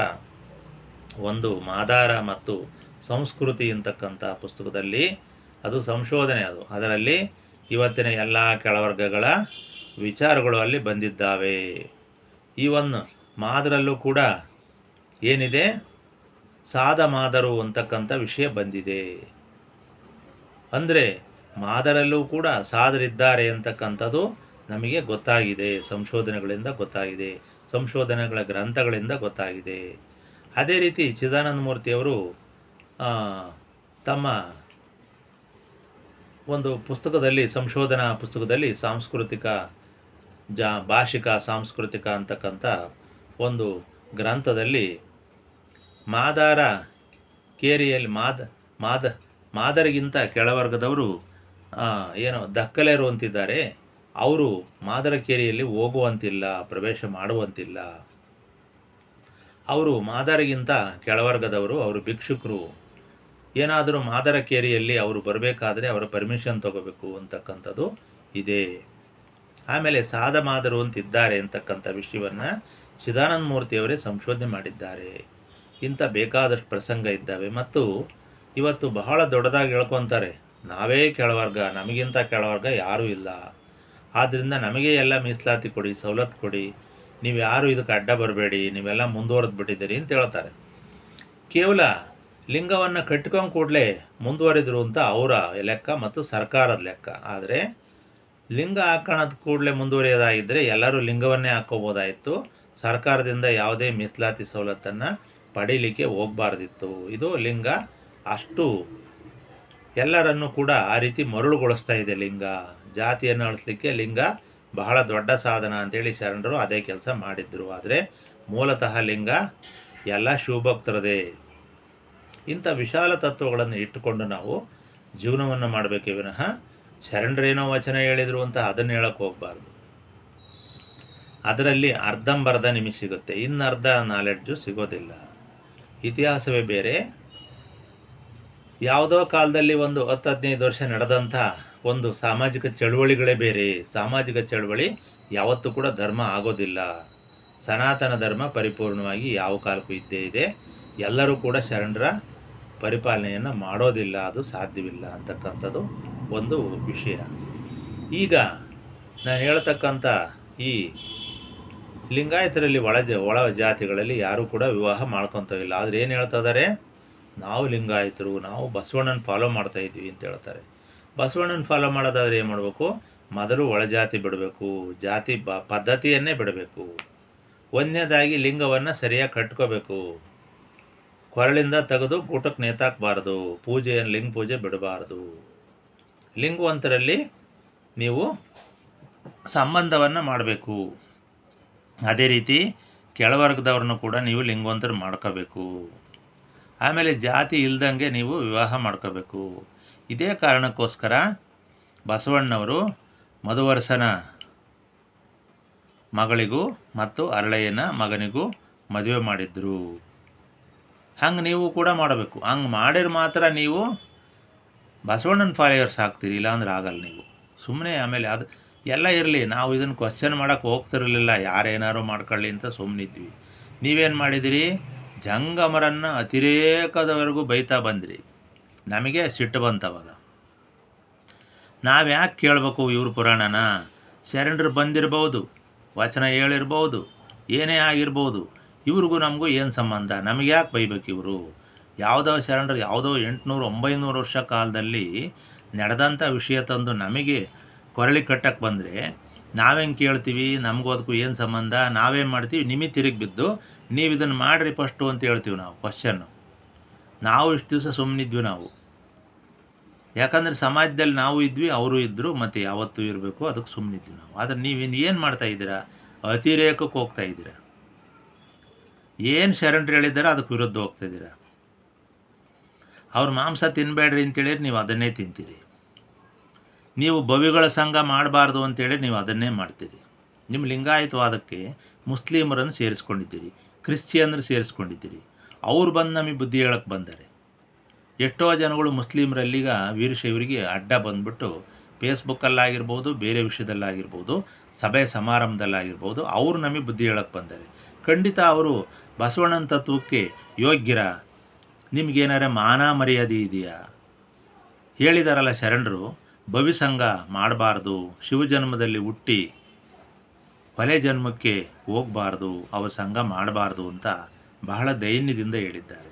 ಒಂದು ಮಾದಾರ ಮತ್ತು ಸಂಸ್ಕೃತಿ ಅಂತಕ್ಕಂಥ ಪುಸ್ತಕದಲ್ಲಿ ಅದು ಸಂಶೋಧನೆ, ಅದರಲ್ಲಿ ಇವತ್ತಿನ ಎಲ್ಲ ಕೆಳವರ್ಗಗಳ ವಿಚಾರಗಳು ಅಲ್ಲಿ ಬಂದಿದ್ದಾವೆ. ಈವನ್ ಮಾದರಲ್ಲೂ ಕೂಡ ಏನಿದೆ, ಸಾದ ಮಾದರು ಅಂತಕ್ಕಂಥ ವಿಷಯ ಬಂದಿದೆ. ಅಂದರೆ ಮಾದರಲ್ಲೂ ಕೂಡ ಸಾದರಿದ್ದಾರೆ ಅಂತಕ್ಕಂಥದ್ದು ನಮಗೆ ಗೊತ್ತಾಗಿದೆ, ಸಂಶೋಧನೆಗಳಿಂದ ಗೊತ್ತಾಗಿದೆ, ಸಂಶೋಧನೆಗಳ ಗ್ರಂಥಗಳಿಂದ ಗೊತ್ತಾಗಿದೆ. ಅದೇ ರೀತಿ ಚಿದಾನಂದ ಮೂರ್ತಿಯವರು ತಮ್ಮ ಒಂದು ಪುಸ್ತಕದಲ್ಲಿ, ಸಂಶೋಧನಾ ಪುಸ್ತಕದಲ್ಲಿ ಸಾಂಸ್ಕೃತಿಕ ಭಾಷಿಕ ಸಾಂಸ್ಕೃತಿಕ ಅಂತಕ್ಕಂಥ ಒಂದು ಗ್ರಂಥದಲ್ಲಿ ಮಾದಾರ ಕೇರಿಯಲ್ಲಿ ಮಾದರಿಗಿಂತ ಕೆಳವರ್ಗದವರು ಏನು ದಕ್ಕಲೆರು ಅಂತಿದ್ದಾರೆ, ಅವರು ಮಾದರ ಕೇರಿಯಲ್ಲಿ ಹೋಗುವಂತಿಲ್ಲ, ಪ್ರವೇಶ ಮಾಡುವಂತಿಲ್ಲ. ಅವರು ಮಾದರಿಗಿಂತ ಕೆಳವರ್ಗದವರು, ಅವರು ಭಿಕ್ಷುಕರು. ಏನಾದರೂ ಮಾದರ ಕೇರಿಯಲ್ಲಿ ಅವರು ಬರಬೇಕಾದ್ರೆ ಅವರ ಪರ್ಮಿಷನ್ ತಗೋಬೇಕು ಅಂತಕ್ಕಂಥದ್ದು ಇದೆ. ಆಮೇಲೆ ಸಾದ ಮಾದರು ಅಂತಿದ್ದಾರೆ ಅಂತಕ್ಕಂಥ ವಿಷಯವನ್ನು ಚಿದಾನಂದ ಮೂರ್ತಿಯವರೇ ಸಂಶೋಧನೆ ಮಾಡಿದ್ದಾರೆ. ಇಂಥ ಬೇಕಾದಷ್ಟು ಪ್ರಸಂಗ ಇದ್ದಾವೆ. ಮತ್ತು ಇವತ್ತು ಬಹಳ ದೊಡ್ಡದಾಗಿ ಹೇಳ್ಕೊತಾರೆ, ನಾವೇ ಕೆಳವರ್ಗ, ನಮಗಿಂತ ಕೆಳವರ್ಗ ಯಾರೂ ಇಲ್ಲ, ಆದ್ದರಿಂದ ನಮಗೆ ಎಲ್ಲ ಮೀಸಲಾತಿ ಕೊಡಿ, ಸವಲತ್ತು ಕೊಡಿ, ನೀವು ಯಾರು ಇದಕ್ಕೆ ಅಡ್ಡ ಬರಬೇಡಿ, ನೀವೆಲ್ಲ ಮುಂದುವರೆದು ಬಿಟ್ಟಿದ್ದೀರಿ ಅಂತ ಹೇಳ್ತಾರೆ. ಕೇವಲ ಲಿಂಗವನ್ನು ಕಟ್ಕೊಂಡು ಕೂಡಲೇ ಮುಂದುವರೆದ್ರು ಅಂತ ಅವರ ಲೆಕ್ಕ ಮತ್ತು ಸರ್ಕಾರದ ಲೆಕ್ಕ. ಆದರೆ ಲಿಂಗ ಹಾಕೋಣದ ಕೂಡಲೇ ಮುಂದುವರಿಯೋದಾಗಿದ್ದರೆ ಎಲ್ಲರೂ ಲಿಂಗವನ್ನೇ ಹಾಕ್ಕೋಬೋದಾಯಿತು, ಸರ್ಕಾರದಿಂದ ಯಾವುದೇ ಮೀಸಲಾತಿ ಸವಲತ್ತನ್ನು ಪಡೀಲಿಕ್ಕೆ ಹೋಗಬಾರ್ದಿತ್ತು. ಇದು ಲಿಂಗ ಅಷ್ಟು ಎಲ್ಲರನ್ನೂ ಕೂಡ ಆ ರೀತಿ ಮರುಳುಗೊಳಿಸ್ತಾ ಇದೆ. ಲಿಂಗ ಜಾತಿಯನ್ನು ಅಳಿಸ್ಲಿಕ್ಕೆ ಲಿಂಗ ಬಹಳ ದೊಡ್ಡ ಸಾಧನ ಅಂತೇಳಿ ಶರಣರು ಅದೇ ಕೆಲಸ ಮಾಡಿದ್ರು. ಆದರೆ ಮೂಲತಃ ಲಿಂಗ ಎಲ್ಲ ಶಿವಭಕ್ತರದೇ. ಇಂಥ ವಿಶಾಲ ತತ್ವಗಳನ್ನು ಇಟ್ಟುಕೊಂಡು ನಾವು ಜೀವನವನ್ನು ಮಾಡಬೇಕೇ ವಿನಃ ಶರಣರೇನೋ ವಚನ ಹೇಳಿದರು ಅಂತ ಅದನ್ನು ಹೇಳಕ್ಕೆ ಹೋಗಬಾರ್ದು. ಅದರಲ್ಲಿ ಅರ್ಧಂಬರ್ಧ ನಿಮಗೆ ಸಿಗುತ್ತೆ, ಇನ್ನರ್ಧ ನಾಲೆಡ್ಜು ಸಿಗೋದಿಲ್ಲ. ಇತಿಹಾಸವೇ ಬೇರೆ. ಯಾವುದೋ ಕಾಲದಲ್ಲಿ ಒಂದು 10-15 ವರ್ಷ ನಡೆದಂಥ ಒಂದು ಸಾಮಾಜಿಕ ಚಳುವಳಿಗಳೇ ಬೇರೆ. ಸಾಮಾಜಿಕ ಚಳುವಳಿ ಯಾವತ್ತೂ ಕೂಡ ಧರ್ಮ ಆಗೋದಿಲ್ಲ. ಸನಾತನ ಧರ್ಮ ಪರಿಪೂರ್ಣವಾಗಿ ಯಾವ ಕಾಲಕ್ಕೂ ಇದ್ದೇ ಇದೆ. ಎಲ್ಲರೂ ಕೂಡ ಶರಣರ ಪರಿಪಾಲನೆಯನ್ನು ಮಾಡೋದಿಲ್ಲ, ಅದು ಸಾಧ್ಯವಿಲ್ಲ ಅಂತಕ್ಕಂಥದ್ದು ಒಂದು ವಿಷಯ. ಈಗ ನಾನು ಹೇಳ್ತಕ್ಕಂಥ ಈ ಲಿಂಗಾಯತರಲ್ಲಿ ಒಳ ಜಾತಿಗಳಲ್ಲಿ ಯಾರೂ ಕೂಡ ವಿವಾಹ ಮಾಡ್ಕೊತಾವಿಲ್ಲ. ಆದರೆ ಏನು ಹೇಳ್ತಾ ಇದ್ದಾರೆ, ನಾವು ಲಿಂಗಾಯತರು, ನಾವು ಬಸವಣ್ಣನ ಫಾಲೋ ಮಾಡ್ತಾ ಇದ್ವಿ ಅಂತ ಹೇಳ್ತಾರೆ. ಬಸವಣ್ಣನ ಫಾಲೋ ಮಾಡೋದಾದರೆ ಏನು ಮಾಡಬೇಕು, ಮೊದಲು ಒಳಜಾತಿ ಬಿಡಬೇಕು, ಜಾತಿ ಪದ್ಧತಿಯನ್ನೇ ಬಿಡಬೇಕು. ಒಂದನೇದಾಗಿ ಲಿಂಗವನ್ನು ಸರಿಯಾಗಿ ಕಟ್ಕೋಬೇಕು, ಕೊರಳಿಂದ ತೆಗೆದು ಗೂಟಕ್ಕೆ ನೇತಾಕಬಾರ್ದು, ಲಿಂಗ ಪೂಜೆ ಬಿಡಬಾರ್ದು. ಲಿಂಗವಂತರಲ್ಲಿ ನೀವು ಸಂಬಂಧವನ್ನು ಮಾಡಬೇಕು. ಅದೇ ರೀತಿ ಕೆಳವರ್ಗದವ್ರನ್ನು ಕೂಡ ನೀವು ಲಿಂಗವಂತರು ಮಾಡ್ಕೋಬೇಕು. ಆಮೇಲೆ ಜಾತಿ ಇಲ್ದಂಗೆ ನೀವು ವಿವಾಹ ಮಾಡ್ಕೋಬೇಕು. ಇದೇ ಕಾರಣಕ್ಕೋಸ್ಕರ ಬಸವಣ್ಣವರು ಮಧುವರ್ಸನ ಮಗಳಿಗೂ ಮತ್ತು ಅರಳಯ್ಯನ ಮಗನಿಗೂ ಮದುವೆ ಮಾಡಿದ್ರು. ಹಂಗೆ ನೀವು ಕೂಡ ಮಾಡಬೇಕು. ಹಂಗೆ ಮಾಡಿದ್ರೆ ಮಾತ್ರ ನೀವು ಬಸವಣ್ಣನ ಫಾಲೋವರ್ಸ್ ಆಗ್ತೀರಿ, ಇಲ್ಲಾಂದ್ರೆ ಆಗಲ್ಲ ನೀವು. ಸುಮ್ಮನೆ ಆಮೇಲೆ ಅದು ಎಲ್ಲ ಇರಲಿ, ನಾವು ಇದನ್ನು ಕ್ವಶನ್ ಮಾಡೋಕ್ಕೆ ಹೋಗ್ತಿರಲಿಲ್ಲ, ಯಾರೇನಾರು ಮಾಡ್ಕೊಳ್ಳಿ ಅಂತ ಸುಮ್ಮನಿದ್ವಿ. ನೀವೇನು ಮಾಡಿದಿರಿ, ಜಂಗಮರನ್ನು ಅತಿರೇಕದವರೆಗೂ ಬೈತಾ ಬಂದಿರಿ. ನಮಗೆ ಸಿಟ್ಟು ಬಂತವಾಗ. ನಾವು ಯಾಕೆ ಕೇಳಬೇಕು ಇವ್ರ ಪುರಾಣನ? ಶರಣರು ಬಂದಿರ್ಬೋದು, ವಚನ ಹೇಳಿರ್ಬೋದು, ಏನೇ ಆಗಿರ್ಬೋದು, ಇವ್ರಿಗೂ ನಮಗೂ ಏನು ಸಂಬಂಧ? ನಮಗೆ ಯಾಕೆ ಬೈಬೇಕು ಇವರು? ಯಾವುದೋ ಶರಣರು ಯಾವುದೋ 800-900 ವರ್ಷ ಕಾಲದಲ್ಲಿ ನಡೆದಂಥ ವಿಷಯ ತಂದು ನಮಗೆ ಕೊರಳಿ ಕಟ್ಟಕ್ಕೆ ಬಂದರೆ ನಾವೇನು ಕೇಳ್ತೀವಿ? ನಮಗೂ ಅದಕ್ಕೂ ಏನು ಸಂಬಂಧ? ನಾವೇನು ಮಾಡ್ತೀವಿ? ನಿಮಗೆ ತಿರುಗಿ ಬಿದ್ದು ನೀವು ಇದನ್ನು ಮಾಡಿರಿ ಫಸ್ಟು ಅಂತ ಹೇಳ್ತೀವಿ ನಾವು. ಕ್ವಶನ್ನು ನಾವು ಇಷ್ಟು ದಿವಸ ಸುಮ್ಮನಿದ್ವಿ ನಾವು. ಯಾಕಂದರೆ ಸಮಾಜದಲ್ಲಿ ನಾವು ಇದ್ವಿ, ಅವರು ಇದ್ದರು, ಮತ್ತು ಯಾವತ್ತೂ ಇರಬೇಕು, ಅದಕ್ಕೆ ಸುಮ್ಮನಿದ್ವಿ ನಾವು. ಆದರೆ ನೀವಿನ್ನು ಏನು ಮಾಡ್ತಾ ಇದ್ದೀರಾ? ಅತಿರೇಕಕ್ಕೆ ಹೋಗ್ತಾ ಇದ್ದೀರಾ. ಏನು ಶರಣರು ಹೇಳಿದ್ದಾರೆ ಅದಕ್ಕೆ ವಿರುದ್ಧ ಹೋಗ್ತಾ ಇದ್ದೀರಾ. ಅವ್ರ ಮಾಂಸ ತಿನ್ನಬೇಡ್ರಿ ಅಂತೇಳಿದ್ರೆ ನೀವು ಅದನ್ನೇ ತಿಂತೀರಿ. ನೀವು ಬವಿಗಳ ಸಂಘ ಮಾಡಬಾರ್ದು ಅಂತೇಳಿ ನೀವು ಅದನ್ನೇ ಮಾಡ್ತೀರಿ. ನಿಮ್ಮ ಲಿಂಗಾಯತವಾದಕ್ಕೆ ಮುಸ್ಲಿಮರನ್ನು ಸೇರಿಸ್ಕೊಂಡಿದ್ದೀರಿ, ಕ್ರಿಶ್ಚಿಯನ್ರು ಸೇರಿಸ್ಕೊಂಡಿದ್ದೀರಿ. ಅವ್ರು ಬಂದು ನಮಗೆ ಬುದ್ಧಿ ಹೇಳಕ್ಕೆ ಬಂದರೆ ಎಷ್ಟೋ ಜನಗಳು ಮುಸ್ಲಿಮರಲ್ಲೀಗ ವೀರಶೈವರಿಗೆ ಅಡ್ಡ ಬಂದುಬಿಟ್ಟು ಫೇಸ್ಬುಕ್ಕಲ್ಲಾಗಿರ್ಬೋದು, ಬೇರೆ ವಿಷಯದಲ್ಲಾಗಿರ್ಬೋದು, ಸಭೆ ಸಮಾರಂಭದಲ್ಲಾಗಿರ್ಬೋದು, ಅವರು ನಮಗೆ ಬುದ್ಧಿ ಹೇಳಕ್ಕೆ ಬಂದರೆ ಖಂಡಿತ ಅವರು ಬಸವಣ್ಣನ ತತ್ವಕ್ಕೆ ಯೋಗ್ಯರ? ನಿಮಗೇನಾರ ಮಾನ ಮರ್ಯಾದೆ ಇದೆಯಾ? ಹೇಳಿದಾರಲ್ಲ ಶರಣರು, ಭವಿಸಂಗ ಮಾಡಬಾರ್ದು, ಶಿವಜನ್ಮದಲ್ಲಿ ಹುಟ್ಟಿ ಕೊಲೆ ಜನ್ಮಕ್ಕೆ ಹೋಗಬಾರ್ದು, ಅವರ ಸಂಘ ಮಾಡಬಾರ್ದು ಅಂತ ಬಹಳ ದೈನ್ಯದಿಂದ ಹೇಳಿದ್ದಾರೆ.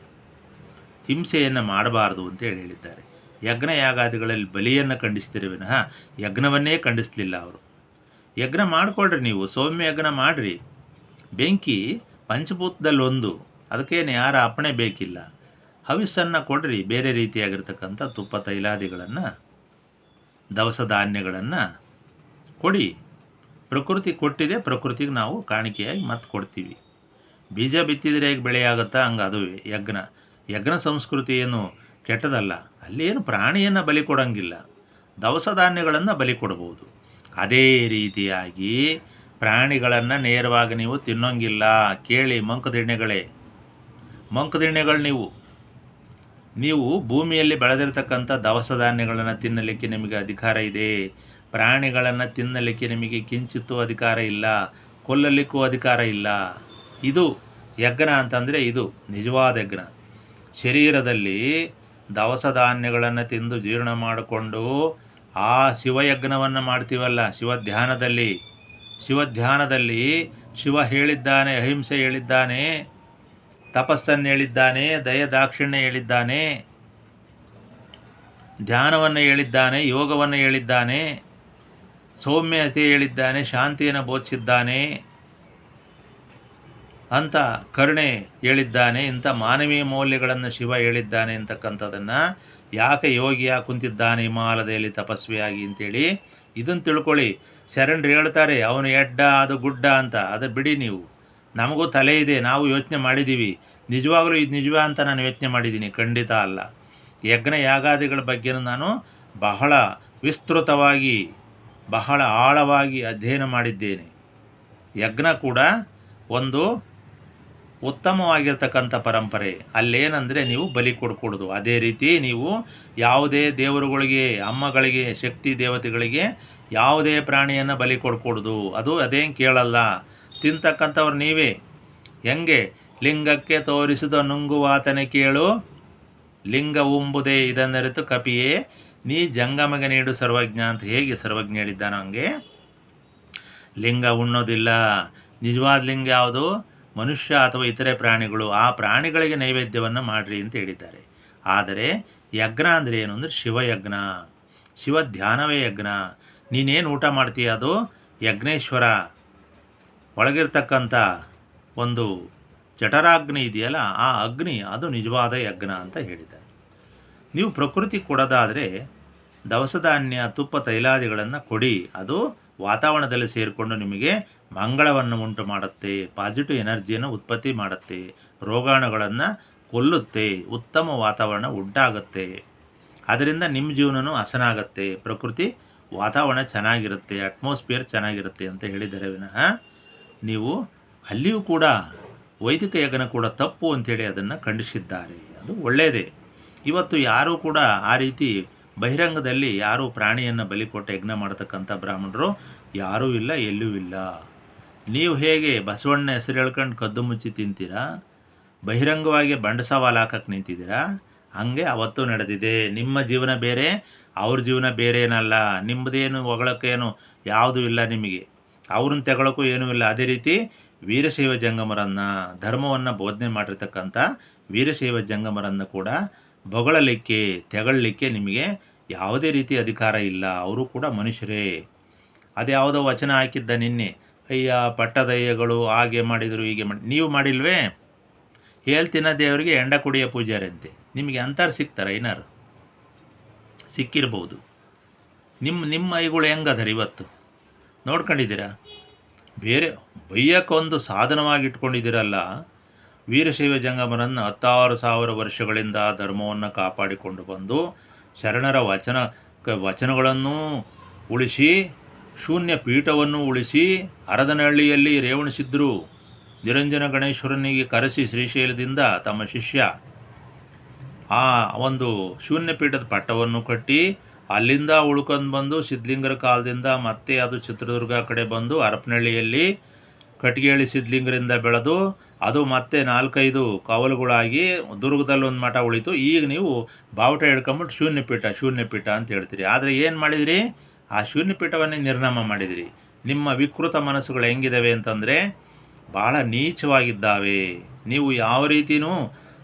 ಹಿಂಸೆಯನ್ನು ಮಾಡಬಾರ್ದು ಅಂತೇಳಿ ಹೇಳಿದ್ದಾರೆ. ಯಜ್ಞ ಯಾಗಾದಿಗಳಲ್ಲಿ ಬಲಿಯನ್ನು ಖಂಡಿಸ್ತೀರಿ ವಿನಃ ಯಜ್ಞವನ್ನೇ ಖಂಡಿಸಲಿಲ್ಲ ಅವರು. ಯಜ್ಞ ಮಾಡಿಕೊಳ್ರಿ, ನೀವು ಸೌಮ್ಯ ಯಜ್ಞ ಮಾಡಿರಿ. ಬೆಂಕಿ ಪಂಚಭೂತದಲ್ಲಿ ಒಂದು, ಅದಕ್ಕೇನು ಯಾರ ಅಪ್ಪಣೆ ಬೇಕಿಲ್ಲ. ಹವಿಸ್ಸನ್ನು ಕೊಡ್ರಿ, ಬೇರೆ ರೀತಿಯಾಗಿರ್ತಕ್ಕಂಥ ತುಪ್ಪ ತೈಲಾದಿಗಳನ್ನು, ದವಸ ಧಾನ್ಯಗಳನ್ನು ಕೊಡಿ. ಪ್ರಕೃತಿ ಕೊಟ್ಟಿದೆ, ಪ್ರಕೃತಿಗೆ ನಾವು ಕಾಣಿಕೆಯಾಗಿ ಮತ್ತೆ ಕೊಡ್ತೀವಿ. ಬೀಜ ಬಿತ್ತಿದರೆ ಹೇಗೆ ಬೆಳೆಯಾಗುತ್ತಾ ಹಂಗೆ ಅದುವೇ ಯಜ್ಞ. ಯಜ್ಞ ಸಂಸ್ಕೃತಿ ಏನು ಕೆಟ್ಟದಲ್ಲ. ಅಲ್ಲೇನು ಪ್ರಾಣಿಯನ್ನು ಬಲಿ ಕೊಡೋಂಗಿಲ್ಲ, ದವಸ ಧಾನ್ಯಗಳನ್ನು ಬಲಿ ಕೊಡ್ಬೋದು. ಅದೇ ರೀತಿಯಾಗಿ ಪ್ರಾಣಿಗಳನ್ನು ನೇರವಾಗಿ ನೀವು ತಿನ್ನೋಂಗಿಲ್ಲ. ಕೇಳಿ ಮಂಕದಿಣ್ಣೆಗಳೇ, ಮಂಕದಿಣ್ಣೆಗಳು ನೀವು ಭೂಮಿಯಲ್ಲಿ ಬೆಳೆದಿರ್ತಕ್ಕಂಥ ದವಸ ಧಾನ್ಯಗಳನ್ನು ತಿನ್ನಲಿಕ್ಕೆ ನಿಮಗೆ ಅಧಿಕಾರ ಇದೆ. ಪ್ರಾಣಿಗಳನ್ನು ತಿನ್ನಲಿಕ್ಕೆ ನಿಮಗೆ ಕಿಂಚಿತ್ತೂ ಅಧಿಕಾರ ಇಲ್ಲ, ಕೊಲ್ಲಲಿಕ್ಕೂ ಅಧಿಕಾರ ಇಲ್ಲ. ಇದು ಯಜ್ಞ ಅಂತಂದರೆ ಇದು ನಿಜವಾದ ಯಜ್ಞ. ಶರೀರದಲ್ಲಿ ದವಸ ಧಾನ್ಯಗಳನ್ನು ತಿಂದು ಜೀರ್ಣ ಮಾಡಿಕೊಂಡು ಆ ಶಿವಯಜ್ಞವನ್ನು ಮಾಡ್ತೀವಲ್ಲ, ಶಿವಧ್ಯಾನದಲ್ಲಿ ಶಿವ ಹೇಳಿದ್ದಾನೆ, ಅಹಿಂಸೆ ಹೇಳಿದ್ದಾನೆ, ತಪಸ್ಸನ್ನು ಹೇಳಿದ್ದಾನೆ, ದಯ ದಾಕ್ಷಿಣ್ಯ ಹೇಳಿದ್ದಾನೆ, ಧ್ಯಾನವನ್ನು ಹೇಳಿದ್ದಾನೆ, ಯೋಗವನ್ನು ಹೇಳಿದ್ದಾನೆ, ಸೌಮ್ಯತೆ ಹೇಳಿದ್ದಾನೆ, ಶಾಂತಿಯನ್ನು ಬೋಧಿಸಿದ್ದಾನೆ ಅಂತ ಕರುಣೆ ಹೇಳಿದ್ದಾನೆ. ಇಂಥ ಮಾನವೀಯ ಮೌಲ್ಯಗಳನ್ನು ಶಿವ ಹೇಳಿದ್ದಾನೆ ಅಂತಕ್ಕಂಥದ್ದನ್ನು ಯಾಕೆ ಯೋಗಿಯ ಕುಂತಿದ್ದಾನೆ ಹಿಮಾಲಯದಲ್ಲಿ ತಪಸ್ವಿಯಾಗಿ ಅಂತೇಳಿ ಇದನ್ನು ತಿಳ್ಕೊಳ್ಳಿ. ಶರಣರು ಹೇಳ್ತಾರೆ ಅವನು ಎಡ್ಡ ಅದು ಗುಡ್ಡ ಅಂತ. ಅದು ಬಿಡಿ ನೀವು, ನಮಗೂ ತಲೆ ಇದೆ, ನಾವು ಯೋಚನೆ ಮಾಡಿದ್ದೀವಿ. ನಿಜವಾಗಲೂ ಇದು ನಿಜವಾ ಅಂತ ನಾನು ಯೋಚನೆ ಮಾಡಿದ್ದೀನಿ? ಖಂಡಿತ ಅಲ್ಲ. ಯಜ್ಞ ಯಾಗಾದಿಗಳ ಬಗ್ಗೆನೂ ನಾನು ಬಹಳ ವಿಸ್ತೃತವಾಗಿ ಬಹಳ ಆಳವಾಗಿ ಅಧ್ಯಯನ ಮಾಡಿದ್ದೇನೆ. ಯಜ್ಞ ಕೂಡ ಒಂದು ಉತ್ತಮವಾಗಿರ್ತಕ್ಕಂಥ ಪರಂಪರೆ. ಅಲ್ಲೇನೆಂದರೆ ನೀವು ಬಲಿ ಕೊಡ್ಕೊಡೋದು. ಅದೇ ರೀತಿ ನೀವು ಯಾವುದೇ ದೇವರುಗಳಿಗೆ, ಅಮ್ಮಗಳಿಗೆ, ಶಕ್ತಿ ದೇವತೆಗಳಿಗೆ ಯಾವುದೇ ಪ್ರಾಣಿಯನ್ನು ಬಲಿ ಕೊಡ್ಕೊಡೋದು. ಅದು ಅದೇನು ಕೇಳಲ್ಲ. ತಿಂತಕ್ಕಂಥವ್ರು ನೀವೇ. ಹೆಂಗೆ ಲಿಂಗಕ್ಕೆ ತೋರಿಸಿದ ನುಂಗುವಾತನೆ ಕೇಳು, ಲಿಂಗ ಉಂಬುದೇ ಇದನ್ನರಿತು ಕಪಿಯೇ, ನೀ ಜಂಗಮಗೆ ನೀಡು ಸರ್ವಜ್ಞ ಅಂತ ಹೇಗೆ ಸರ್ವಜ್ಞ ಹೇಳಿದ್ದಾನ ಹಂಗೆ ಲಿಂಗ ಉಣ್ಣೋದಿಲ್ಲ. ನಿಜವಾದ ಲಿಂಗ ಯಾವುದು? ಮನುಷ್ಯ ಅಥವಾ ಇತರೆ ಪ್ರಾಣಿಗಳು. ಆ ಪ್ರಾಣಿಗಳಿಗೆ ನೈವೇದ್ಯವನ್ನು ಮಾಡಿರಿ ಅಂತ ಹೇಳಿದ್ದಾರೆ. ಆದರೆ ಯಜ್ಞ ಅಂದರೆ ಏನು ಅಂದರೆ ಶಿವಯಜ್ಞ, ಶಿವ ಧ್ಯಾನವೇ ಯಜ್ಞ. ನೀನೇನು ಊಟ ಮಾಡ್ತೀಯ ಅದು ಯಜ್ಞೇಶ್ವರ ಒಳಗಿರ್ತಕ್ಕಂಥ ಒಂದು ಜಠರಾಗ್ನಿ ಇದೆಯಲ್ಲ, ಆ ಅಗ್ನಿ ಅದು ನಿಜವಾದ ಯಜ್ಞ ಅಂತ ಹೇಳಿದ್ದಾರೆ. ನೀವು ಪ್ರಕೃತಿ ಕೊಡೋದಾದರೆ ದವಸ ಧಾನ್ಯ, ತುಪ್ಪ ತೈಲಾದಿಗಳನ್ನು ಕೊಡಿ. ಅದು ವಾತಾವರಣದಲ್ಲಿ ಸೇರಿಕೊಂಡು ನಿಮಗೆ ಮಂಗಳವನ್ನು ಉಂಟು ಮಾಡುತ್ತೆ, ಪಾಸಿಟಿವ್ ಎನರ್ಜಿಯನ್ನು ಉತ್ಪತ್ತಿ ಮಾಡುತ್ತೆ, ರೋಗಾಣುಗಳನ್ನು ಕೊಲ್ಲುತ್ತೆ, ಉತ್ತಮ ವಾತಾವರಣ ಉಂಟಾಗುತ್ತೆ. ಅದರಿಂದ ನಿಮ್ಮ ಜೀವನವೂ ಹಸನಾಗತ್ತೆ, ಪ್ರಕೃತಿ ವಾತಾವರಣ ಚೆನ್ನಾಗಿರುತ್ತೆ, ಅಟ್ಮಾಸ್ಫಿಯರ್ ಚೆನ್ನಾಗಿರುತ್ತೆ ಅಂತ ಹೇಳಿದರೆ ವಿನಃ ನೀವು ಅಲ್ಲಿಯೂ ಕೂಡ ವೈದಿಕ ಯಜ್ಞ ಕೂಡ ತಪ್ಪು ಅಂಥೇಳಿ ಅದನ್ನು ಖಂಡಿಸಿದ್ದಾರೆ. ಅದು ಒಳ್ಳೆಯದೇ. ಇವತ್ತು ಯಾರೂ ಕೂಡ ಆ ರೀತಿ ಬಹಿರಂಗದಲ್ಲಿ ಯಾರೂ ಪ್ರಾಣಿಯನ್ನು ಬಲಿ ಕೊಟ್ಟು ಯಜ್ಞ ಮಾಡತಕ್ಕಂಥ ಬ್ರಾಹ್ಮಣರು ಯಾರೂ ಇಲ್ಲ, ಎಲ್ಲೂ ಇಲ್ಲ. ನೀವು ಹೇಗೆ ಬಸವಣ್ಣ ಹೆಸರು ಹೇಳ್ಕೊಂಡು ಕದ್ದು ಮುಚ್ಚಿ ತಿಂತೀರಾ, ಬಹಿರಂಗವಾಗಿ ಬಂಡ ಸವಾಲು ಹಾಕಕ್ಕೆ ನಿಂತಿದ್ದೀರಾ, ಹಂಗೆ ಅವತ್ತು ನಡೆದಿದೆ. ನಿಮ್ಮ ಜೀವನ ಬೇರೆ, ಅವ್ರ ಜೀವನ ಬೇರೆ ಏನಲ್ಲ. ನಿಮ್ಮದೇನು ಹೊಗಳಕ್ಕೇನು ಯಾವುದೂ ಇಲ್ಲ ನಿಮಗೆ, ಅವ್ರನ್ನ ತೆಗೊಳಕ್ಕೂ ಏನೂ ಇಲ್ಲ. ಅದೇ ರೀತಿ ವೀರಶೈವ ಜಂಗಮರನ್ನು, ಧರ್ಮವನ್ನು ಬೋಧನೆ ಮಾಡಿರ್ತಕ್ಕಂಥ ವೀರಶೈವ ಜಂಗಮರನ್ನು ಕೂಡ ಬೊಗಳಲಿಕ್ಕೆ, ತೆಗೊಳ್ಳಿಕ್ಕೆ ನಿಮಗೆ ಯಾವುದೇ ರೀತಿ ಅಧಿಕಾರ ಇಲ್ಲ. ಅವರು ಕೂಡ ಮನುಷ್ಯರೇ. ಅದ್ಯಾವುದೋ ವಚನ ಹಾಕಿದ್ದ ನಿನ್ನೆ, ಅಯ್ಯ ಪಟ್ಟದಯ್ಯಗಳು ಹಾಗೆ ಮಾಡಿದರು, ಹೀಗೆ ಮಾಡಿ. ನೀವು ಮಾಡಿಲ್ವೇ? ಹೇಳ್ತಿನ ದೇವರಿಗೆ ಎಂಡ ಕುಡಿಯ ಪೂಜಾರಿ ಅಂತೆ. ನಿಮಗೆ ಅಂತಾರೆ ಸಿಗ್ತಾರೆ? ಏನಾರು ಸಿಕ್ಕಿರ್ಬೋದು. ನಿಮ್ಮ ಐಗಳು ಹೆಂಗದಾರೆ ಇವತ್ತು ನೋಡ್ಕೊಂಡಿದ್ದೀರಾ? ಬೇರೆ ಬೈಯಕ್ಕೊಂದು ಸಾಧನವಾಗಿ ಇಟ್ಕೊಂಡಿದ್ದೀರಲ್ಲ. ವೀರಶೈವ ಜಂಗಮರನ್ನು 16,000 ವರ್ಷಗಳಿಂದ ಧರ್ಮವನ್ನು ಕಾಪಾಡಿಕೊಂಡು ಬಂದು ಶರಣರ ವಚನಗಳನ್ನು ಉಳಿಸಿ, ಶೂನ್ಯ ಪೀಠವನ್ನು ಉಳಿಸಿ, ಹರದನಹಳ್ಳಿಯಲ್ಲಿ ರೇವಣಸಿದ್ದರು ನಿರಂಜನ ಗಣೇಶ್ವರನಿಗೆ ಕರೆಸಿ ಶ್ರೀಶೈಲದಿಂದ ತಮ್ಮ ಶಿಷ್ಯ ಆ ಒಂದು ಶೂನ್ಯ ಪೀಠದ ಪಟ್ಟವನ್ನು ಕಟ್ಟಿ ಅಲ್ಲಿಂದ ಉಳ್ಕೊಂಡು ಬಂದು ಸಿದ್ಧಲಿಂಗರ ಕಾಲದಿಂದ ಮತ್ತೆ ಅದು ಚಿತ್ರದುರ್ಗ ಕಡೆ ಬಂದು ಹರಪನಹಳ್ಳಿಯಲ್ಲಿ ಕಟ್ಟಿಗೆಳಿ ಸಿದ್ಧಲಿಂಗರಿಂದ ಬೆಳೆದು ಅದು ಮತ್ತೆ 4-5 ಕಾವಲುಗಳಾಗಿ ದುರ್ಗದಲ್ಲಿ ಒಂದು ಮಠ ಉಳಿತು. ಈಗ ನೀವು ಬಾವುಟ ಹಿಡ್ಕೊಂಬಿಟ್ಟು ಶೂನ್ಯಪೀಠ ಅಂತ ಹೇಳ್ತೀರಿ. ಆದರೆ ಏನು ಮಾಡಿದಿರಿ? ಆ ಶೂನ್ಯಪೀಠವನ್ನೇ ನಿರ್ನಾಮ ಮಾಡಿದಿರಿ. ನಿಮ್ಮ ವಿಕೃತ ಮನಸ್ಸುಗಳು ಹೆಂಗಿದ್ದಾವೆ ಅಂತಂದರೆ ಭಾಳ ನೀಚವಾಗಿದ್ದಾವೆ. ನೀವು ಯಾವ ರೀತಿಯೂ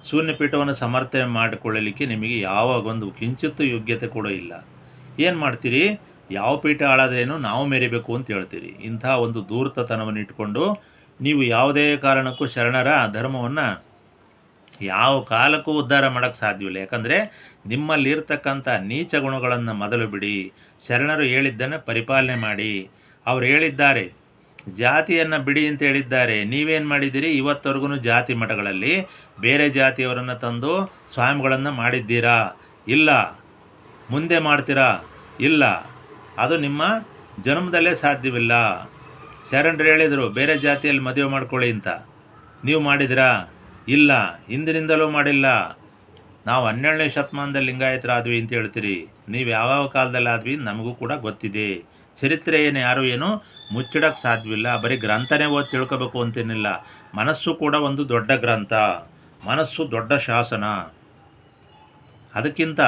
ಶೂನ್ಯಪೀಠವನ್ನು ಸಮರ್ಥನೆ ಮಾಡಿಕೊಳ್ಳಲಿಕ್ಕೆ ನಿಮಗೆ ಯಾವಾಗೊಂದು ಕಿಂಚಿತ್ತೂ ಯೋಗ್ಯತೆ ಕೂಡ ಇಲ್ಲ. ಏನು ಮಾಡ್ತೀರಿ? ಯಾವ ಪೀಠ ಹಾಳಾದ್ರೇನು ನಾವು ಮೆರಿಬೇಕು ಅಂತ ಹೇಳ್ತೀರಿ. ಇಂಥ ಒಂದು ಧೂರ್ತತನವನ್ನು ಇಟ್ಕೊಂಡು ನೀವು ಯಾವುದೇ ಕಾರಣಕ್ಕೂ ಶರಣರ ಧರ್ಮವನ್ನು ಯಾವ ಕಾಲಕ್ಕೂ ಉದ್ಧಾರ ಮಾಡೋಕ್ಕೆ ಸಾಧ್ಯವಿಲ್ಲ. ಯಾಕಂದರೆ ನಿಮ್ಮಲ್ಲಿರ್ತಕ್ಕಂಥ ನೀಚ ಗುಣಗಳನ್ನು ಮೊದಲು ಬಿಡಿ. ಶರಣರು ಹೇಳಿದ್ದನ್ನು ಪರಿಪಾಲನೆ ಮಾಡಿ. ಅವರು ಹೇಳಿದ್ದಾರೆ ಜಾತಿಯನ್ನು ಬಿಡಿ ಅಂತ ಹೇಳಿದ್ದಾರೆ. ನೀವೇನು ಮಾಡಿದ್ದೀರಿ? ಇವತ್ತವರೆಗೂ ಜಾತಿ ಮಠಗಳಲ್ಲಿ ಬೇರೆ ಜಾತಿಯವರನ್ನು ತಂದು ಸ್ವಾಮಿಗಳನ್ನು ಮಾಡಿದ್ದೀರಾ? ಇಲ್ಲ. ಮುಂದೆ ಮಾಡ್ತೀರಾ? ಇಲ್ಲ. ಅದು ನಿಮ್ಮ ಜನ್ಮದಲ್ಲೇ ಸಾಧ್ಯವಿಲ್ಲ. ಶರಣರು ಹೇಳಿದರು ಬೇರೆ ಜಾತಿಯಲ್ಲಿ ಮದುವೆ ಮಾಡ್ಕೊಳ್ಳಿ ಅಂತ. ನೀವು ಮಾಡಿದಿರಾ? ಇಲ್ಲ. ಹಿಂದಿನಿಂದಲೂ ಮಾಡಿಲ್ಲ. ನಾವು 12ನೇ ಶತಮಾನದಲ್ಲಿ ಲಿಂಗಾಯತರಾದ್ವಿ ಅಂತ ಹೇಳ್ತೀರಿ. ನೀವು ಯಾವ್ಯಾವ ಕಾಲದಲ್ಲಿ ಆದ್ವಿ ನಮಗೂ ಕೂಡ ಗೊತ್ತಿದೆ. ಚರಿತ್ರೆ ಯಾರು ಮುಚ್ಚಿಡೋಕ್ಕೆ ಸಾಧ್ಯವಿಲ್ಲ. ಬರೀ ಗ್ರಂಥನೇ ಓದಿ ತಿಳ್ಕೋಬೇಕು ಅಂತೇನಿಲ್ಲ. ಮನಸ್ಸು ಕೂಡ ಒಂದು ದೊಡ್ಡ ಗ್ರಂಥ. ಮನಸ್ಸು ದೊಡ್ಡ ಶಾಸನ. ಅದಕ್ಕಿಂತ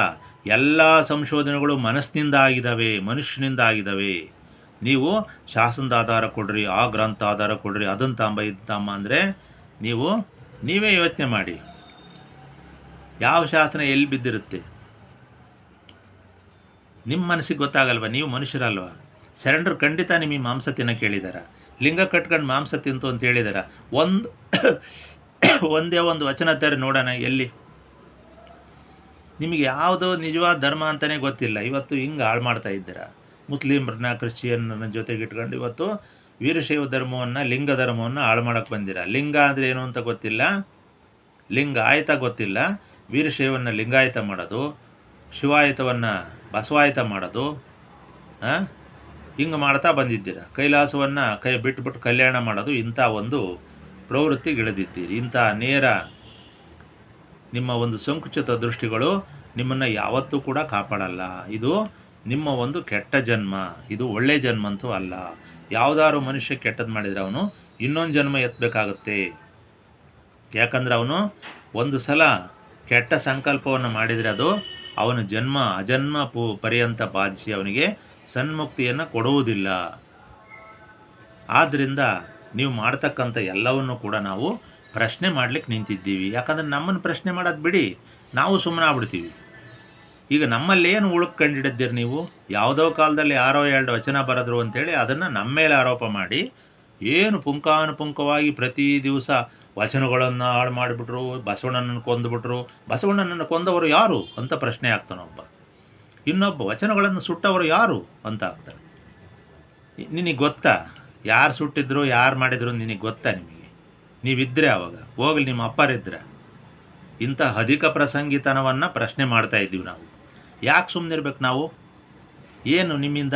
ಎಲ್ಲ ಸಂಶೋಧನೆಗಳು ಮನಸ್ಸಿನಿಂದ ಆಗಿದ್ದಾವೆ, ಮನುಷ್ಯನಿಂದ ಆಗಿದ್ದಾವೆ. ನೀವು ಶಾಸನದ ಆಧಾರ ಕೊಡ್ರಿ, ಆ ಗ್ರಂಥ ಆಧಾರ ಕೊಡ್ರಿ, ಅದನ್ನು ತಾಂಬ ಇದು ತಾಂಬ ಅಂದರೆ ನೀವೇ ಯೋಚನೆ ಮಾಡಿ. ಯಾವ ಶಾಸನ ಎಲ್ಲಿ ಬಿದ್ದಿರುತ್ತೆ? ನಿಮ್ಮ ಮನಸ್ಸಿಗೆ ಗೊತ್ತಾಗಲ್ವ? ನೀವು ಮನುಷ್ಯರಲ್ವ? ಶರಣರು ಖಂಡಿತ ನಿಮಗೆ ಮಾಂಸ ತಿನ್ನೋಕೆ ಹೇಳಿದಾರ? ಲಿಂಗ ಕಟ್ಕೊಂಡು ಮಾಂಸ ತಿಂತು ಅಂತ ಹೇಳಿದಾರ? ಒಂದೇ ಒಂದು ವಚನ ತರ ನೋಡೋಣ ಎಲ್ಲಿ? ನಿಮಗೆ ಯಾವುದು ನಿಜವಾದ ಧರ್ಮ ಅಂತಲೇ ಗೊತ್ತಿಲ್ಲ. ಇವತ್ತು ಹಿಂಗೆ ಹಾಳು ಮಾಡ್ತಾ ಇದ್ದೀರಾ. ಮುಸ್ಲಿಮ್ರನ್ನ ಕ್ರಿಶ್ಚಿಯನ್ನ ಜೊತೆಗೆ ಇಟ್ಕೊಂಡು ಇವತ್ತು ವೀರಶೈವ ಧರ್ಮವನ್ನು, ಲಿಂಗ ಧರ್ಮವನ್ನು ಹಾಳು ಮಾಡೋಕ್ಕೆ ಬಂದಿರ. ಲಿಂಗ ಅಂದರೆ ಏನು ಅಂತ ಗೊತ್ತಿಲ್ಲ, ಲಿಂಗ ಆಯತ ಗೊತ್ತಿಲ್ಲ. ವೀರಶೈವವನ್ನು ಲಿಂಗಾಯತ ಮಾಡೋದು, ಶಿವಾಯತವನ್ನು ಬಸವಾಯತ ಮಾಡೋದು, ಹಿಂಗೆ ಮಾಡ್ತಾ ಬಂದಿದ್ದೀರ. ಕೈಲಾಸವನ್ನು ಬಿಟ್ಬಿಟ್ಟು ಕಲ್ಯಾಣ ಮಾಡೋದು, ಇಂಥ ಒಂದು ಪ್ರವೃತ್ತಿಗಿಳಿದಿದ್ದೀರಿ. ಇಂಥ ನೇರ ನಿಮ್ಮ ಒಂದು ಸಂಕುಚಿತ ದೃಷ್ಟಿಗಳು ನಿಮ್ಮನ್ನು ಯಾವತ್ತೂ ಕೂಡ ಕಾಪಾಡಲ್ಲ. ಇದು ನಿಮ್ಮ ಒಂದು ಕೆಟ್ಟ ಜನ್ಮ. ಇದು ಒಳ್ಳೆ ಜನ್ಮ ಅಂತೂ ಅಲ್ಲ. ಯಾವುದಾದ್ರು ಮನುಷ್ಯ ಕೆಟ್ಟದ್ದು ಮಾಡಿದರೆ ಅವನು ಇನ್ನೊಂದು ಜನ್ಮ ಎತ್ತಬೇಕಾಗುತ್ತೆ. ಯಾಕಂದರೆ ಅವನು ಒಂದು ಸಲ ಕೆಟ್ಟ ಸಂಕಲ್ಪವನ್ನು ಮಾಡಿದರೆ ಅದು ಅವನ ಜನ್ಮ ಅಜನ್ಮ ಪರ್ಯಂತ ಬಾಧಿಸಿ ಅವನಿಗೆ ಸನ್ಮುಕ್ತಿಯನ್ನು ಕೊಡುವುದಿಲ್ಲ. ಆದ್ದರಿಂದ ನೀವು ಮಾಡ್ತಕ್ಕಂಥ ಎಲ್ಲವನ್ನು ಕೂಡ ನಾವು ಪ್ರಶ್ನೆ ಮಾಡಲಿಕ್ಕೆ ನಿಂತಿದ್ದೀವಿ. ಯಾಕಂದರೆ ನಮ್ಮನ್ನು ಪ್ರಶ್ನೆ ಮಾಡೋದು ಬಿಡಿ, ನಾವು ಸುಮ್ಮನೆ ಆಗ್ಬಿಡ್ತೀವಿ. ಈಗ ನಮ್ಮಲ್ಲಿ ಏನು ಉಳುಕು ಕಂಡಿಡಿದ್ದೀರಿ ನೀವು? ಯಾವುದೋ ಕಾಲದಲ್ಲಿ ಯಾರೋ 2 ವಚನ ಬರೆದ್ರು ಅಂಥೇಳಿ ಅದನ್ನು ನಮ್ಮ ಮೇಲೆ ಆರೋಪ ಮಾಡಿ ಏನು ಪುಂಖಾನುಪುಂಖವಾಗಿ ಪ್ರತಿ ದಿವಸ ವಚನಗಳನ್ನು ಹಾಳು ಮಾಡಿಬಿಟ್ರು, ಬಸವಣ್ಣನನ್ನು ಕೊಂದುಬಿಟ್ರು. ಬಸವಣ್ಣನನ್ನು ಕೊಂದವರು ಯಾರು ಅಂತ ಪ್ರಶ್ನೆ ಆಗ್ತಾನೊಬ್ಬ. ಇನ್ನೊಬ್ಬ ವಚನಗಳನ್ನು ಸುಟ್ಟವರು ಯಾರು ಅಂತ ಆಗ್ತಾನೆ. ನಿನಗೆ ಗೊತ್ತಾ ಯಾರು ಸುಟ್ಟಿದ್ರು ಯಾರು ಮಾಡಿದ್ರು? ನಿನಗೆ ಗೊತ್ತಾ? ನಿಮಗೆ ನೀವಿದ್ದರೆ ಆವಾಗ ಹೋಗಲಿ, ನಿಮ್ಮ ಅಪ್ಪರಿದ್ರೆ. ಇಂಥ ಅಧಿಕ ಪ್ರಸಂಗಿತನವನ್ನು ಪ್ರಶ್ನೆ ಮಾಡ್ತಾ ಇದ್ದೀವಿ ನಾವು. ಯಾಕೆ ಸುಮ್ಮನಿರ್ಬೇಕು ನಾವು? ಏನು ನಿಮ್ಮಿಂದ?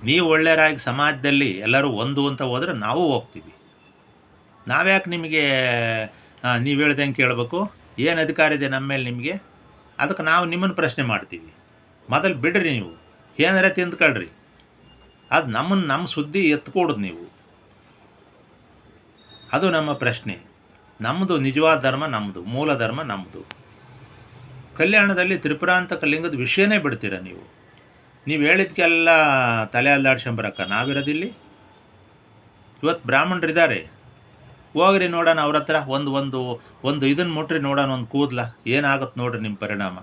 ನೀವು ಒಳ್ಳೆಯರಾಗಿ ಸಮಾಜದಲ್ಲಿ ಎಲ್ಲರೂ ಒಂದು ಅಂತ ಹೋದರೆ ನಾವು ಹೋಗ್ತೀವಿ. ನಾವ್ಯಾಕೆ ನಿಮಗೆ ನೀವು ಹೇಳ್ದಂಗೆ ಕೇಳಬೇಕು? ಏನು ಅಧಿಕಾರ ಇದೆ ನಮ್ಮ ಮೇಲೆ ನಿಮಗೆ? ಅದಕ್ಕೆ ನಾವು ನಿಮ್ಮನ್ನು ಪ್ರಶ್ನೆ ಮಾಡ್ತೀವಿ. ಮೊದಲು ಬಿಡ್ರಿ, ನೀವು ಏನಾರ ತಿಂದ್ಕೊಳ್ರಿ. ಅದು ನಮ್ಮ ಸುದ್ದಿ ಎತ್ಕೊಡೋದು ನೀವು. ಅದು ನಮ್ಮ ಪ್ರಶ್ನೆ. ನಮ್ಮದು ನಿಜವಾದ ಧರ್ಮ, ನಮ್ಮದು ಮೂಲ ಧರ್ಮ ನಮ್ಮದು. ಕಲ್ಯಾಣದಲ್ಲಿ ತ್ರಿಪುರಾಂತಕ ಲಿಂಗದ ವಿಷಯನೇ ಬಿಡ್ತೀರ ನೀವು. ನೀವು ಹೇಳಿದ್ಕೆಲ್ಲ ತಲೆ ಅಲ್ಲಾಡ್ಸ್ಕೊಂಬರಕ್ಕ ನಾವಿರೋದಿಲ್ಲಿ. ಇವತ್ತು ಬ್ರಾಹ್ಮಣರಿದ್ದಾರೆ, ಹೋಗ್ರಿ ನೋಡೋಣ ಅವ್ರ ಹತ್ರ ಒಂದು ಇದನ್ನು ಮುಟ್ರಿ ನೋಡೋಣ, ಒಂದು ಕೂದಲ ಏನಾಗುತ್ತೆ ನೋಡ್ರಿ ನಿಮ್ಮ ಪರಿಣಾಮ.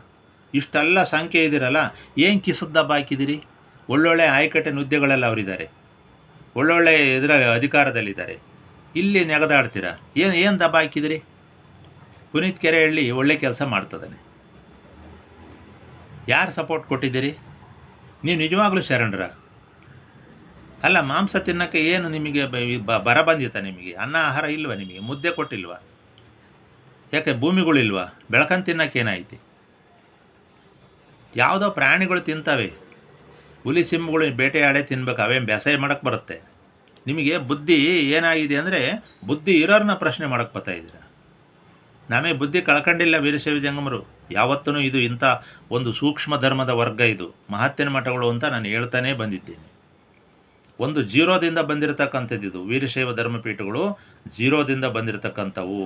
ಇಷ್ಟೆಲ್ಲ ಸಂಖ್ಯೆ ಇದ್ದೀರಲ್ಲ, ಏನು ಕಿಸದ ದಬ್ಬ ಹಾಕಿದ್ದೀರಿ? ಒಳ್ಳೊಳ್ಳೆ ಆಯ್ಕಟ್ಟೆ ಹುದ್ದೆಗಳೆಲ್ಲ ಅವರಿದ್ದಾರೆ, ಒಳ್ಳೊಳ್ಳೆ ಅಧಿಕಾರದಲ್ಲಿದ್ದಾರೆ. ಇಲ್ಲಿ ನೆಗದಾಡ್ತೀರ. ಏನು ದಬ್ಬ ಹಾಕಿದಿರಿ? ಪುನೀತ್ ಕೆರೆಹಳ್ಳಿ ಒಳ್ಳೆ ಕೆಲಸ ಮಾಡ್ತದಾನೆ. ಯಾರು ಸಪೋರ್ಟ್ ಕೊಟ್ಟಿದ್ದೀರಿ? ನೀವು ನಿಜವಾಗ್ಲೂ ಶರಣರ ಅಲ್ಲ. ಮಾಂಸ ತಿನ್ನೋಕ್ಕೆ ಏನು ನಿಮಗೆ ಬರ ಬಂದಿತ್ತ? ನಿಮಗೆ ಅನ್ನ ಆಹಾರ ಇಲ್ವಾ? ನಿಮಗೆ ಮುದ್ದೆ ಕೊಟ್ಟಿಲ್ವಾ? ಯಾಕೆ ಭೂಮಿಗಳಿಲ್ವಾ? ಬೆಳಕನ್ನು ತಿನ್ನೋಕೆ ಏನಾಯ್ತು? ಯಾವುದೋ ಪ್ರಾಣಿಗಳು ತಿಂತವೆ. ಹುಲಿ ಸಿಂಹಗಳು ಬೇಟೆಯಾಡೇ ತಿನ್ಬೇಕು. ಅವೇನು ಬೇಸಾಯ ಮಾಡೋಕ್ಕೆ ಬರುತ್ತೆ? ನಿಮಗೆ ಬುದ್ಧಿ ಏನಾಗಿದೆ ಅಂದರೆ ಬುದ್ಧಿ ಇರೋರನ್ನ ಪ್ರಶ್ನೆ ಮಾಡೋಕ್ಕೆ ಬರ್ತಾ ಇದ್ದೀರ. ನಮಗೆ ಬುದ್ಧಿ ಕಳ್ಕೊಂಡಿಲ್ಲ ವೀರಶೈವ ಜಂಗಮರು ಯಾವತ್ತೂ. ಇದು ಇಂಥ ಒಂದು ಸೂಕ್ಷ್ಮ ಧರ್ಮದ ವರ್ಗ, ಇದು ಮಹತ್ತಿನ ಮಠಗಳು ಅಂತ ನಾನು ಹೇಳ್ತಾನೇ ಬಂದಿದ್ದೇನೆ. ಒಂದು ಜೀರೋದಿಂದ ಬಂದಿರತಕ್ಕಂಥದ್ದು. ಇದು ವೀರಶೈವ ಧರ್ಮಪೀಠಗಳು ಜೀರೋದಿಂದ ಬಂದಿರತಕ್ಕಂಥವು.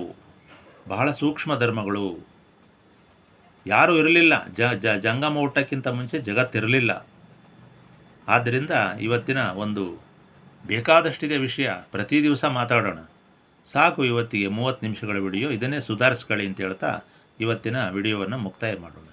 ಬಹಳ ಸೂಕ್ಷ್ಮ ಧರ್ಮಗಳು. ಯಾರೂ ಇರಲಿಲ್ಲ. ಜಂಗಮ ಹುಟ್ಟಕ್ಕಿಂತ ಮುಂಚೆ ಜಗತ್ತಿರಲಿಲ್ಲ. ಆದ್ದರಿಂದ ಇವತ್ತಿನ ಒಂದು ಬೇಕಾದಷ್ಟಿದೆ ವಿಷಯ. ಪ್ರತಿ ದಿವಸ ಮಾತಾಡೋಣ. ಸಾಕು ಇವತ್ತಿಗೆ 30 ನಿಮಿಷಗಳ ವಿಡಿಯೋ. ಇದನ್ನೇ ಸುಧಾರಿಸ್ಕೊಳ್ಳಿ ಅಂತ ಹೇಳ್ತಾ ಇವತ್ತಿನ ವಿಡಿಯೋವನ್ನು ಮುಕ್ತಾಯ ಮಾಡೋಣ.